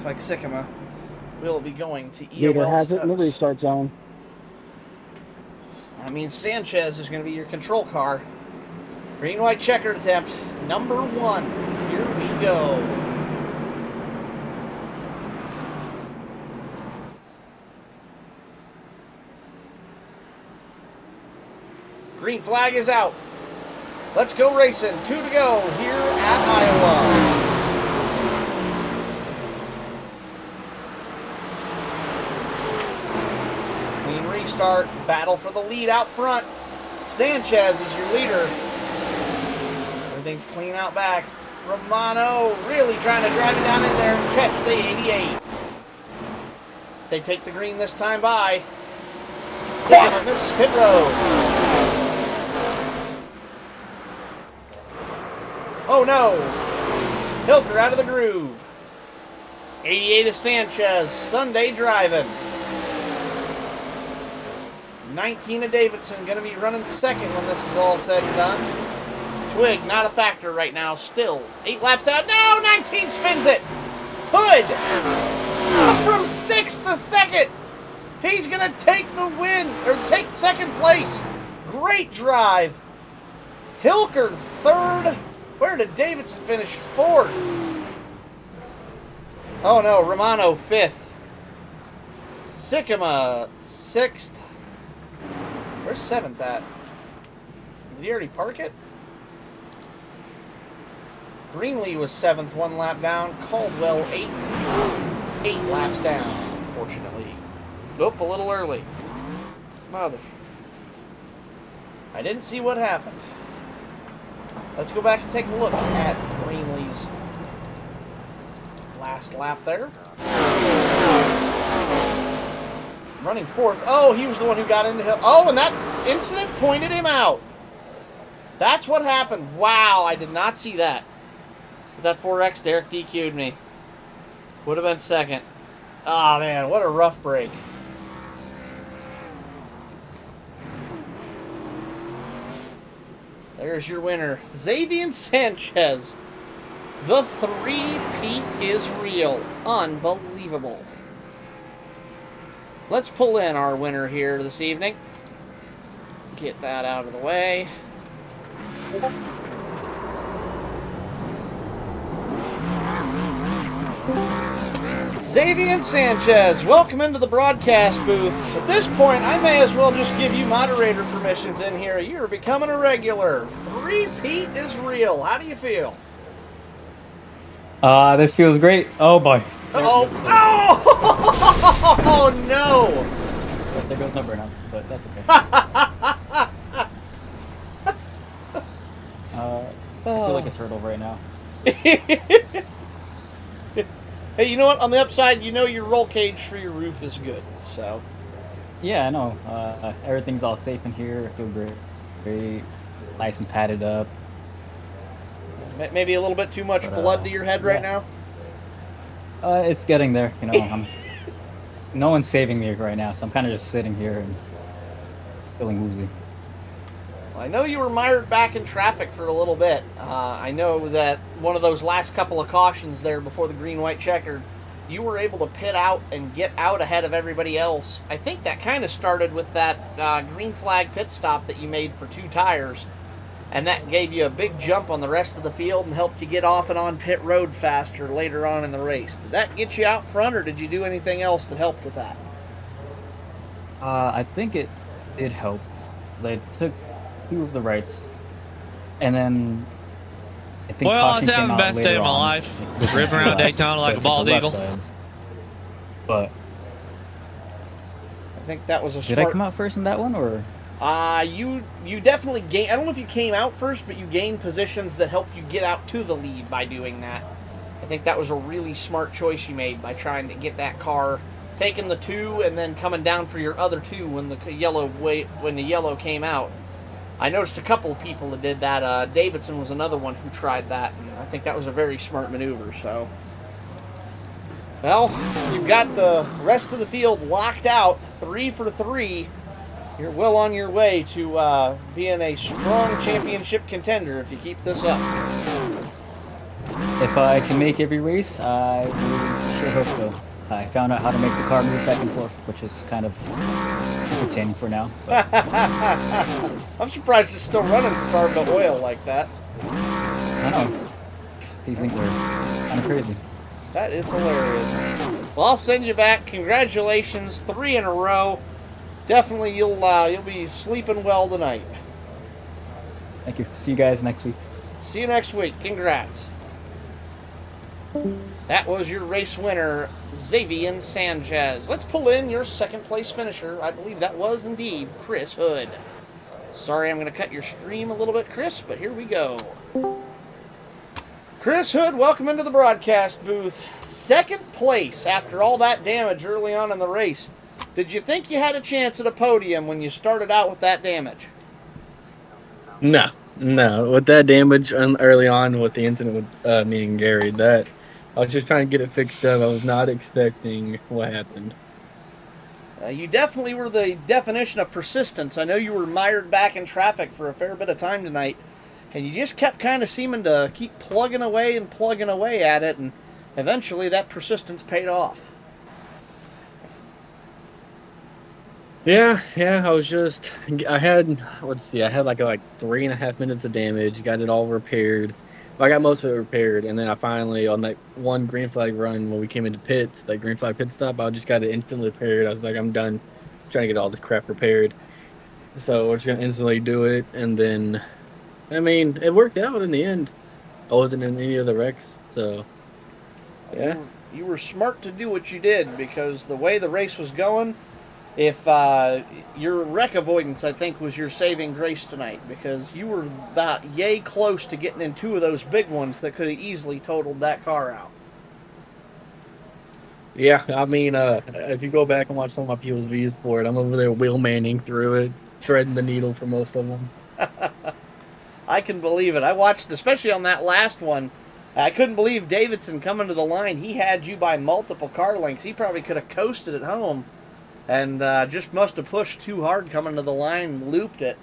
Speaker 1: looks like Sycamore will be going to
Speaker 3: Gator has it in the
Speaker 1: EOL.
Speaker 3: restart zone.
Speaker 1: That means Sanchez is going to be your control car. Green-white checkered attempt, number 1. Here we go. Green flag is out. Let's go racing. 2 to go here at Iowa. Clean restart. Battle for the lead out front. Sanchez is your leader. Everything's clean out back. Romano really trying to drive it down in there and catch the 88. They take the green this time by. Sycamore misses pit road. Oh no! Hilker out of the groove. 88 is Sanchez. Sunday driving. 19 of Davidson going to be running second when this is all said and done. Twig not a factor right now. Still 8 laps down. No! 19 spins it. Hood from 6th to 2nd. He's going to take the win or take second place. Great drive. Hilker 3rd. Where did Davidson finish 4th? Oh no, Romano 5th. Sycamore 6th. Where's 7th at? Did he already park it? Greenlee was 7th, 1 lap down. Caldwell 8th. 8 laps down, unfortunately. Oop, a little early. Mother. I didn't see what happened. Let's go back and take a look at Greenlee's last lap there. Running 4th. Oh, he was the one who got into him. Oh, and that incident pointed him out. That's what happened. Wow, I did not see that. With that 4X, Derek DQ'd me. Would have been 2nd. Oh, man, what a rough break. There's your winner, Xavier Sanchez. The 3-peat is real. Unbelievable. Let's pull in our winner here this evening. Get that out of the way. Xavier Sanchez, welcome into the broadcast booth. At this point, I may as well just give you moderator permissions in here. You're becoming a regular. 3-peat is real. How do you feel?
Speaker 10: This feels great. Oh boy.
Speaker 1: Uh-oh. Oh, no.
Speaker 10: There goes no burnouts, but that's okay. I feel like a turtle right now.
Speaker 1: Hey, you know what? On the upside, you know your roll cage for your roof is good, so.
Speaker 10: Yeah, I know. Everything's all safe in here. I feel great. Very nice and padded up.
Speaker 1: Maybe a little bit too much blood to your head right now?
Speaker 10: It's getting there. You know, no one's saving me right now, so I'm kind of just sitting here and feeling woozy.
Speaker 1: Well, I know you were mired back in traffic for a little bit. I know that one of those last couple of cautions there before the green-white checkered, you were able to pit out and get out ahead of everybody else. I think that kind of started with that green flag pit stop that you made for 2 tires, and that gave you a big jump on the rest of the field and helped you get off and on pit road faster later on in the race. Did that get you out front, or did you do anything else that helped with that?
Speaker 10: I think it did help, because I took 2 of the rights, and then I think
Speaker 4: well, I was
Speaker 10: caution
Speaker 4: having
Speaker 10: came
Speaker 4: the
Speaker 10: out
Speaker 4: best
Speaker 10: later
Speaker 4: day of my
Speaker 10: on,
Speaker 4: life.
Speaker 10: with the
Speaker 4: Ripping around
Speaker 10: lefts,
Speaker 4: Daytona
Speaker 10: so
Speaker 4: like
Speaker 10: I
Speaker 4: a
Speaker 10: took
Speaker 4: bald
Speaker 10: the left
Speaker 4: eagle.
Speaker 10: sides. But
Speaker 1: I think that was a
Speaker 10: did
Speaker 1: smart...
Speaker 10: I come out first in that one, or?
Speaker 1: You definitely gained... I don't know if you came out first, but you gained positions that helped you get out to the lead by doing that. I think that was a really smart choice you made by trying to get that car, taking the 2 and then coming down for your other 2 when the yellow came out. I noticed a couple of people that did that. Davidson was another one who tried that, and I think that was a very smart maneuver. So, well, you've got the rest of the field locked out, 3 for 3. You're well on your way to being a strong championship contender if you keep this up.
Speaker 10: If I can make every race, I really sure hope so. I found out how to make the car move back and forth, which is kind of entertaining for now. But
Speaker 1: I'm surprised it's still running starved of oil like that.
Speaker 10: I know these things are kind of crazy.
Speaker 1: That is hilarious. Well, I'll send you back. Congratulations, 3 in a row. Definitely, you'll be sleeping well tonight.
Speaker 10: Thank you. See you guys next week.
Speaker 1: See you next week. Congrats. That was your race winner, Xavier Sanchez. Let's pull in your second place finisher. I believe that was indeed Chris Hood. Sorry, I'm going to cut your stream a little bit, Chris, but here we go. Chris Hood, welcome into the broadcast booth. Second place after all that damage early on in the race. Did you think you had a chance at a podium when you started out with that damage?
Speaker 11: No. With that damage early on with the incident with me and Gary, that I was just trying to get it fixed up. I was not expecting what happened.
Speaker 1: You definitely were the definition of persistence. I know you were mired back in traffic for a fair bit of time tonight, and you just kept kind of seeming to keep plugging away at it, and eventually that persistence paid off.
Speaker 11: Yeah, I had like 3.5 minutes of damage, got it all repaired. Well, I got most of it repaired, and then I finally, on that one green flag run when we came into pits, that green flag pit stop, I just got it instantly repaired. I was like, I'm done trying to get all this crap repaired. So we're just going to instantly do it, and then, I mean, it worked out in the end. I wasn't in any of the wrecks, so, yeah.
Speaker 1: You were smart to do what you did, because the way the race was going, if your wreck avoidance, I think, was your saving grace tonight, because you were about yay close to getting in 2 of those big ones that could have easily totaled that car out.
Speaker 11: Yeah, I mean, if you go back and watch some of my POVs for it, I'm over there wheel manning through it, threading the needle for most of them.
Speaker 1: I can believe it. I watched, especially on that last one, I couldn't believe Davidson coming to the line. He had you by multiple car lengths. He probably could have coasted at home. And just must have pushed too hard coming to the line, looped it.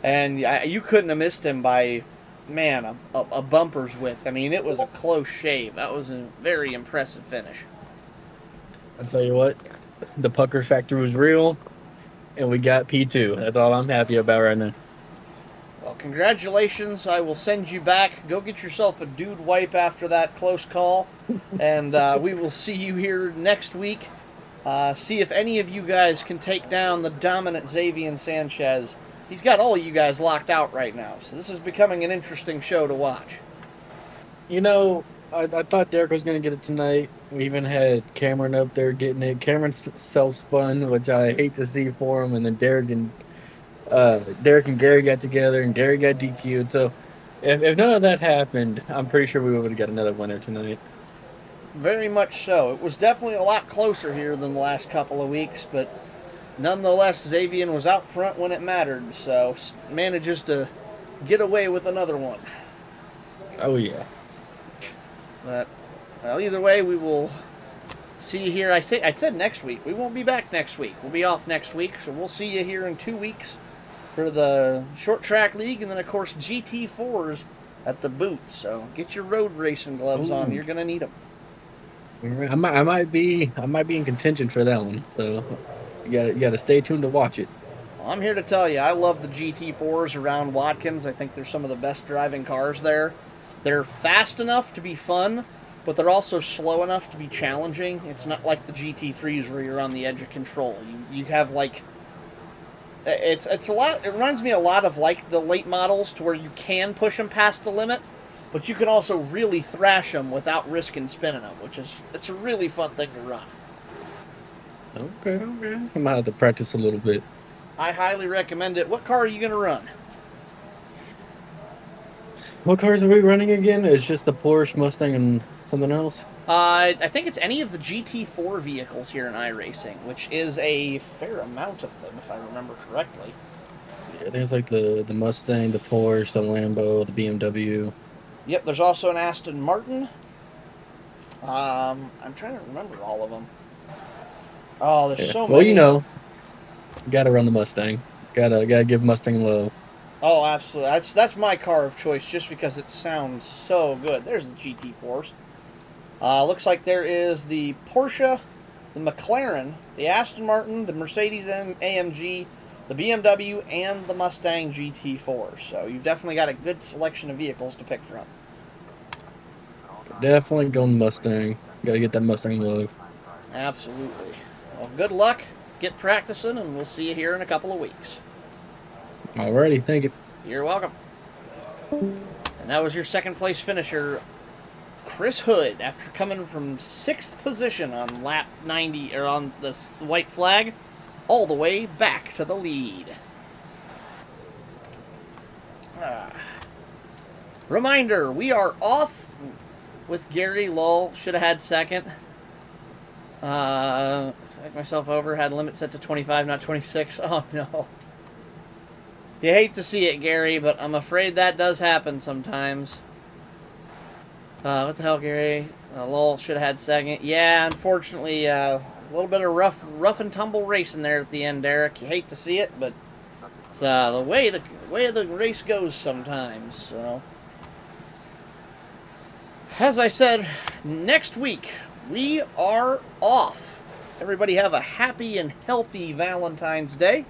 Speaker 1: And you couldn't have missed him by, man, a bumper's width. I mean, it was a close shave. That was a very impressive finish.
Speaker 11: I'll tell you what, the pucker factor was real, and we got P2. That's all I'm happy about right now.
Speaker 1: Well, congratulations. I will send you back. Go get yourself a dude wipe after that close call. And we will see you here next week. See if any of you guys can take down the dominant Xavier Sanchez. He's got all of you guys locked out right now, so this is becoming an interesting show to watch.
Speaker 11: You know, I thought Derek was going to get it tonight. We even had Cameron up there getting it. Cameron self-spun, which I hate to see for him, and then Derek and Gary got together, and Gary got DQ'd. So if none of that happened, I'm pretty sure we would have got another winner tonight.
Speaker 1: Very much so. It was definitely a lot closer here than the last couple of weeks, but nonetheless, Xavier was out front when it mattered, so manages to get away with another one.
Speaker 11: Oh, yeah.
Speaker 1: But, well, either way, we will see you here. I said next week. We won't be back next week. We'll be off next week, so we'll see you here in 2 weeks for the Short Track League, and then, of course, GT4s at the boot. So get your road racing gloves on. You're going to need them.
Speaker 11: I might be in contention for that one, so you got to stay tuned to watch it.
Speaker 1: Well, I'm here to tell you, I love the GT4s around Watkins. I think they're some of the best driving cars there. They're fast enough to be fun, but they're also slow enough to be challenging. It's not like the GT3s where you're on the edge of control. You have like it's a lot. It reminds me a lot of like the late models, to where you can push them past the limit, but you can also really thrash them without risking spinning them, it's a really fun thing to run.
Speaker 11: Okay. I might have to practice a little bit.
Speaker 1: I highly recommend it. What car are you going to run?
Speaker 11: What cars are we running again? It's just the Porsche, Mustang, and something else?
Speaker 1: I think it's any of the GT4 vehicles here in iRacing, which is a fair amount of them, if I remember correctly.
Speaker 11: Yeah, there's like the Mustang, the Porsche, the Lambo, the BMW.
Speaker 1: Yep, there's also an Aston Martin. I'm trying to remember all of them. Oh, there's so many.
Speaker 11: Well, you know, gotta run the Mustang. Gotta give Mustang love.
Speaker 1: Oh, absolutely. That's my car of choice just because it sounds so good. There's the GT Force. Looks like there is the Porsche, the McLaren, the Aston Martin, the Mercedes AMG, the BMW, and the Mustang GT4. So you've definitely got a good selection of vehicles to pick from.
Speaker 11: Definitely going Mustang. Gotta get that Mustang love.
Speaker 1: Absolutely. Well, good luck. Get practicing, and we'll see you here in a couple of weeks.
Speaker 11: Alrighty, thank you.
Speaker 1: You're welcome. And that was your second place finisher, Chris Hood, after coming from 6th position on lap 90, or on the white flag, all the way back to the lead. Reminder, we are off with Gary Lull. Should have had second. Fucked myself over. Had limit set to 25, not 26. Oh, no. You hate to see it, Gary, but I'm afraid that does happen sometimes. What the hell, Gary? Lowell should have had second. Yeah, unfortunately, a little bit of rough and tumble racing there at the end, Derek. You hate to see it, but it's the way the race goes sometimes. So, as I said, next week we are off. Everybody have a happy and healthy Valentine's Day.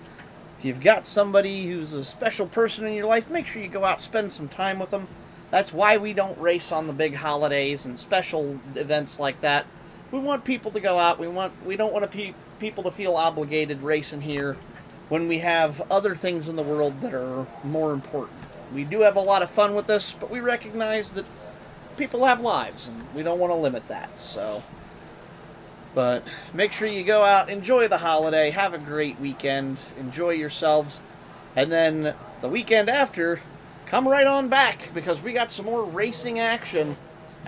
Speaker 1: If you've got somebody who's a special person in your life, make sure you go out and spend some time with them. That's why we don't race on the big holidays and special events like that. We want people to go out. We don't want people to feel obligated racing here when we have other things in the world that are more important. We do have a lot of fun with this, but we recognize that people have lives, and we don't want to limit that. So, but make sure you go out, enjoy the holiday, have a great weekend, enjoy yourselves, and then the weekend after, come right on back, because we got some more racing action,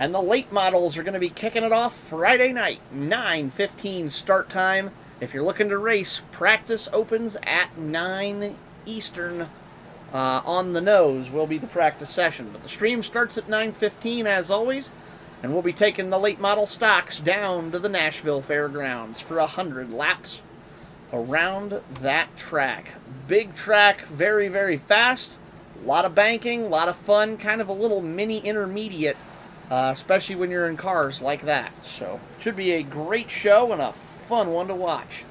Speaker 1: and the late models are going to be kicking it off Friday night, 9:15 start time. If you're looking to race, practice opens at 9 Eastern. On the nose will be the practice session, but the stream starts at 9:15 as always, and we'll be taking the late model stocks down to the Nashville Fairgrounds for 100 laps around that track. Big track, very, very fast. A lot of banking, a lot of fun, kind of a little mini intermediate, especially when you're in cars like that. So, it should be a great show and a fun one to watch.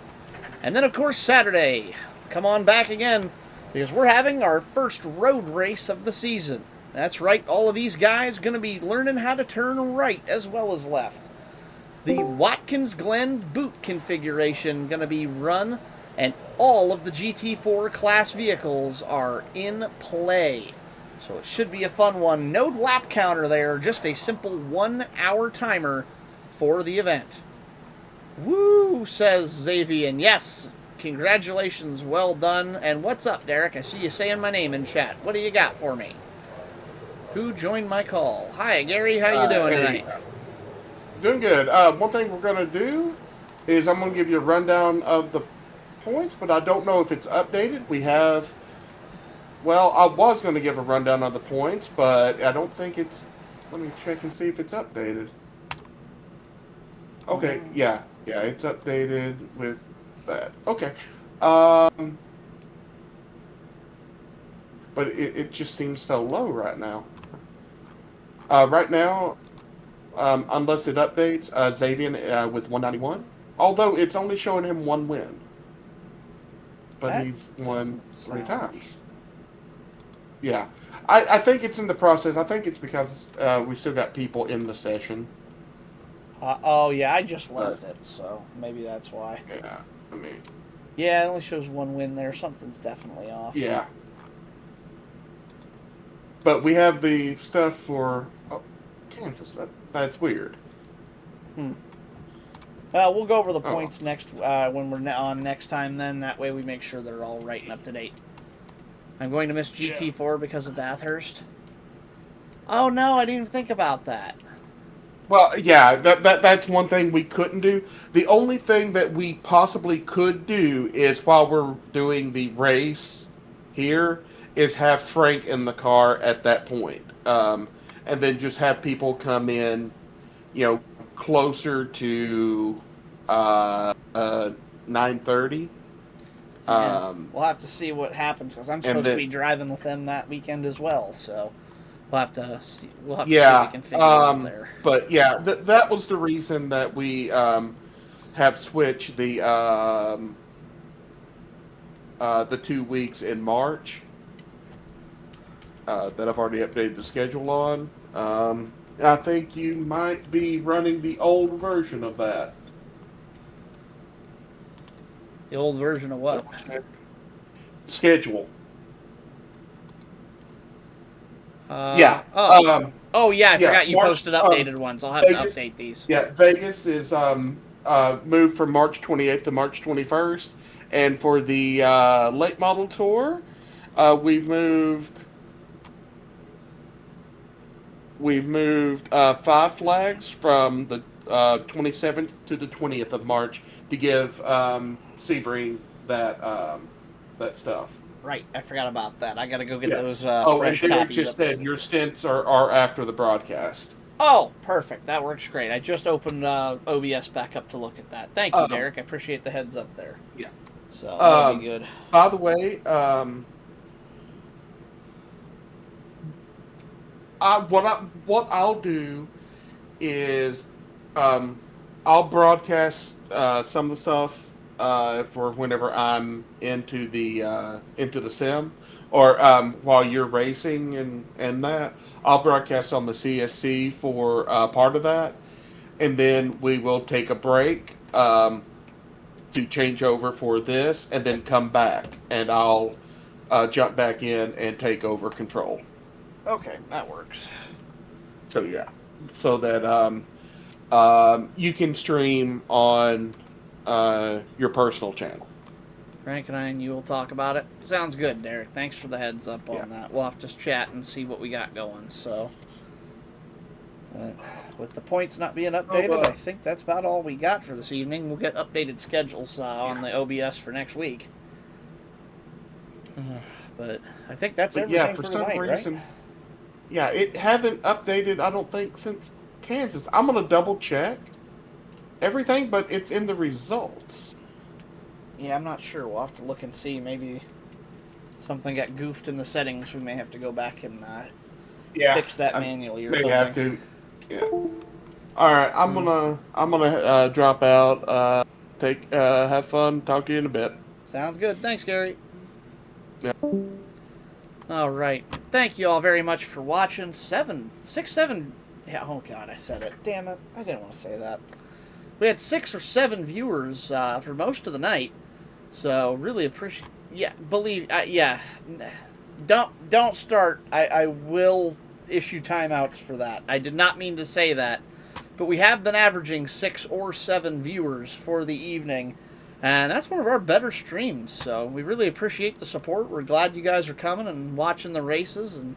Speaker 1: And then, of course, Saturday, come on back again, because we're having our first road race of the season. That's right, all of these guys going to be learning how to turn right as well as left. The Watkins Glen boot configuration going to be run, and all of the GT4 class vehicles are in play. So it should be a fun one. No lap counter there, just a simple 1 hour timer for the event. Woo, says Xavier. Yes, congratulations, well done. And what's up, Derek? I see you saying my name in chat. What do you got for me? Who joined my call? Hi, Gary. How you doing tonight?
Speaker 9: Doing good. One thing we're going to do is I'm going to give you a rundown of the points, but I don't know if it's updated. We have... Well, I was going to give a rundown of the points, but I don't think it's... Let me check and see if it's updated. Okay, yeah, it's updated with that. Okay. But it just seems so low right now. Right now, unless it updates, Xavier with 191. Although it's only showing him one win. But he's won 3 times. Yeah. I think it's in the process. I think it's because we still got people in the session.
Speaker 1: Oh, yeah, I just left it, so maybe that's why.
Speaker 9: Yeah, I mean...
Speaker 1: Yeah, it only shows one win there. Something's definitely off.
Speaker 9: Yeah. But we have the stuff for Kansas. That's weird.
Speaker 1: We'll go over the points next when we're on next time then. That way we make sure they're all right and up to date. I'm going to miss GT4 because of Bathurst. Oh, no, I didn't even think about that.
Speaker 9: Well, yeah, that's one thing we couldn't do. The only thing that we possibly could do is while we're doing the race here is have Frank in the car at that point. And then just have people come in, closer to 9:30.
Speaker 1: We'll have to see what happens because I'm supposed to be driving with them that weekend as well. So we'll have to see. To see what we can figure out there.
Speaker 9: But yeah, that was the reason that we have switched the 2 weeks in March. That I've already updated the schedule on. I think you might be running the old version of that.
Speaker 1: The old version of what?
Speaker 9: Schedule.
Speaker 1: Yeah. Oh yeah, I forgot you posted updated ones. I'll have
Speaker 9: Vegas,
Speaker 1: to update these.
Speaker 9: Yeah, Vegas is moved from March 28th to March 21st, and for the late model tour, we've moved 5 flags from the 27th to the 20th of March to give Sebring that stuff.
Speaker 1: Right, I forgot about that. I got to go get those
Speaker 9: and
Speaker 1: fresh
Speaker 9: Derek
Speaker 1: copies.
Speaker 9: just said your stints are after the broadcast.
Speaker 1: Oh, perfect. That works great. I just opened OBS back up to look at that. Thank you, Derek. I appreciate the heads up there.
Speaker 9: Yeah.
Speaker 1: So that'll be good.
Speaker 9: By the way, what I'll do is I'll broadcast some of the stuff for whenever I'm into the sim, or while you're racing and that I'll broadcast on the CSC for part of that, and then we will take a break to change over for this, and then come back, and I'll jump back in and take over control.
Speaker 1: Okay, that works.
Speaker 9: So yeah, so that you can stream on your personal channel.
Speaker 1: Frank and I and you will talk about it. Sounds good, Derek. Thanks for the heads up on that. We'll have to chat and see what we got going. So, with the points not being updated, I think that's about all we got for this evening. We'll get updated schedules on the OBS for next week. But I think that's everything for some reason. Right?
Speaker 9: Yeah, it hasn't updated, I don't think, since Kansas. I'm going to double check everything, but it's in the results.
Speaker 1: Yeah, I'm not sure. We'll have to look and see. Maybe something got goofed in the settings. We may have to go back and fix that manually or something.
Speaker 9: Have to. Yeah. All right, I'm gonna drop out. Have fun. Talk to you in a bit.
Speaker 1: Sounds good. Thanks, Gary.
Speaker 9: Yeah.
Speaker 1: All right. Thank you all very much for watching. 7. Yeah. Oh God, I said it. Damn it! I didn't want to say that. We had 6 or 7 viewers for most of the night, so really appreciate. Yeah, yeah. Don't start. I will issue timeouts for that. I did not mean to say that, but we have been averaging 6 or 7 viewers for the evening, and that's one of our better streams. So we really appreciate the support. We're glad you guys are coming and watching the races and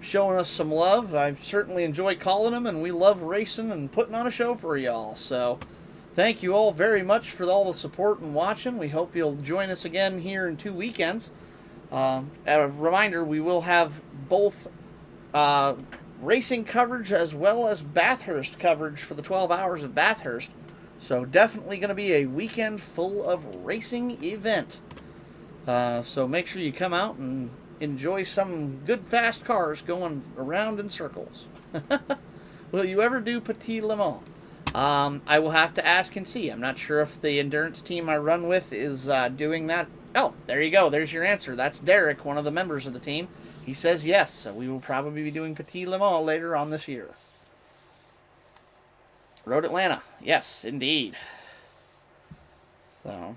Speaker 1: showing us some love. I certainly enjoy calling them, and we love racing and putting on a show for y'all. So thank you all very much for all the support and watching. We hope you'll join us again here in 2 weekends. A reminder, we will have both racing coverage as well as Bathurst coverage for the 12 hours of Bathurst. So definitely going to be a weekend full of racing event. So make sure you come out and enjoy some good fast cars going around in circles. Will you ever do Petit Le Mans? I will have to ask and see. I'm not sure if the endurance team I run with is doing that. Oh, there you go. There's your answer. That's Derek, one of the members of the team. He says yes, so we will probably be doing Petit Le Mans later on this year. Road Atlanta. Yes, indeed. So,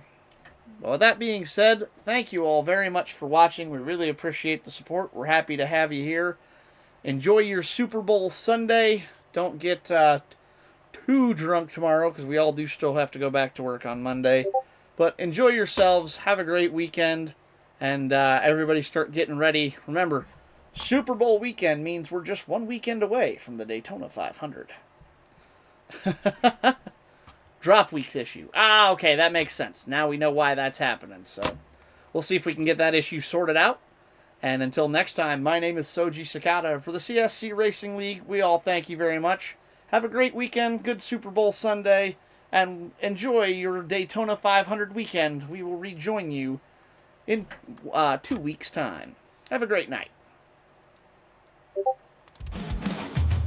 Speaker 1: well, with that being said, thank you all very much for watching. We really appreciate the support. We're happy to have you here. Enjoy your Super Bowl Sunday. Don't get too drunk tomorrow, because we all do still have to go back to work on Monday. But enjoy yourselves. Have a great weekend. And everybody start getting ready. Remember, Super Bowl weekend means we're just 1 weekend away from the Daytona 500. Drop week's issue. Ah, okay, that makes sense. Now we know why that's happening. So we'll see if we can get that issue sorted out. And until next time, my name is Soji Sakata for the CSC Racing League. We all thank you very much. Have a great weekend, good Super Bowl Sunday, and enjoy your Daytona 500 weekend. We will rejoin you in 2 weeks' time. Have a great night.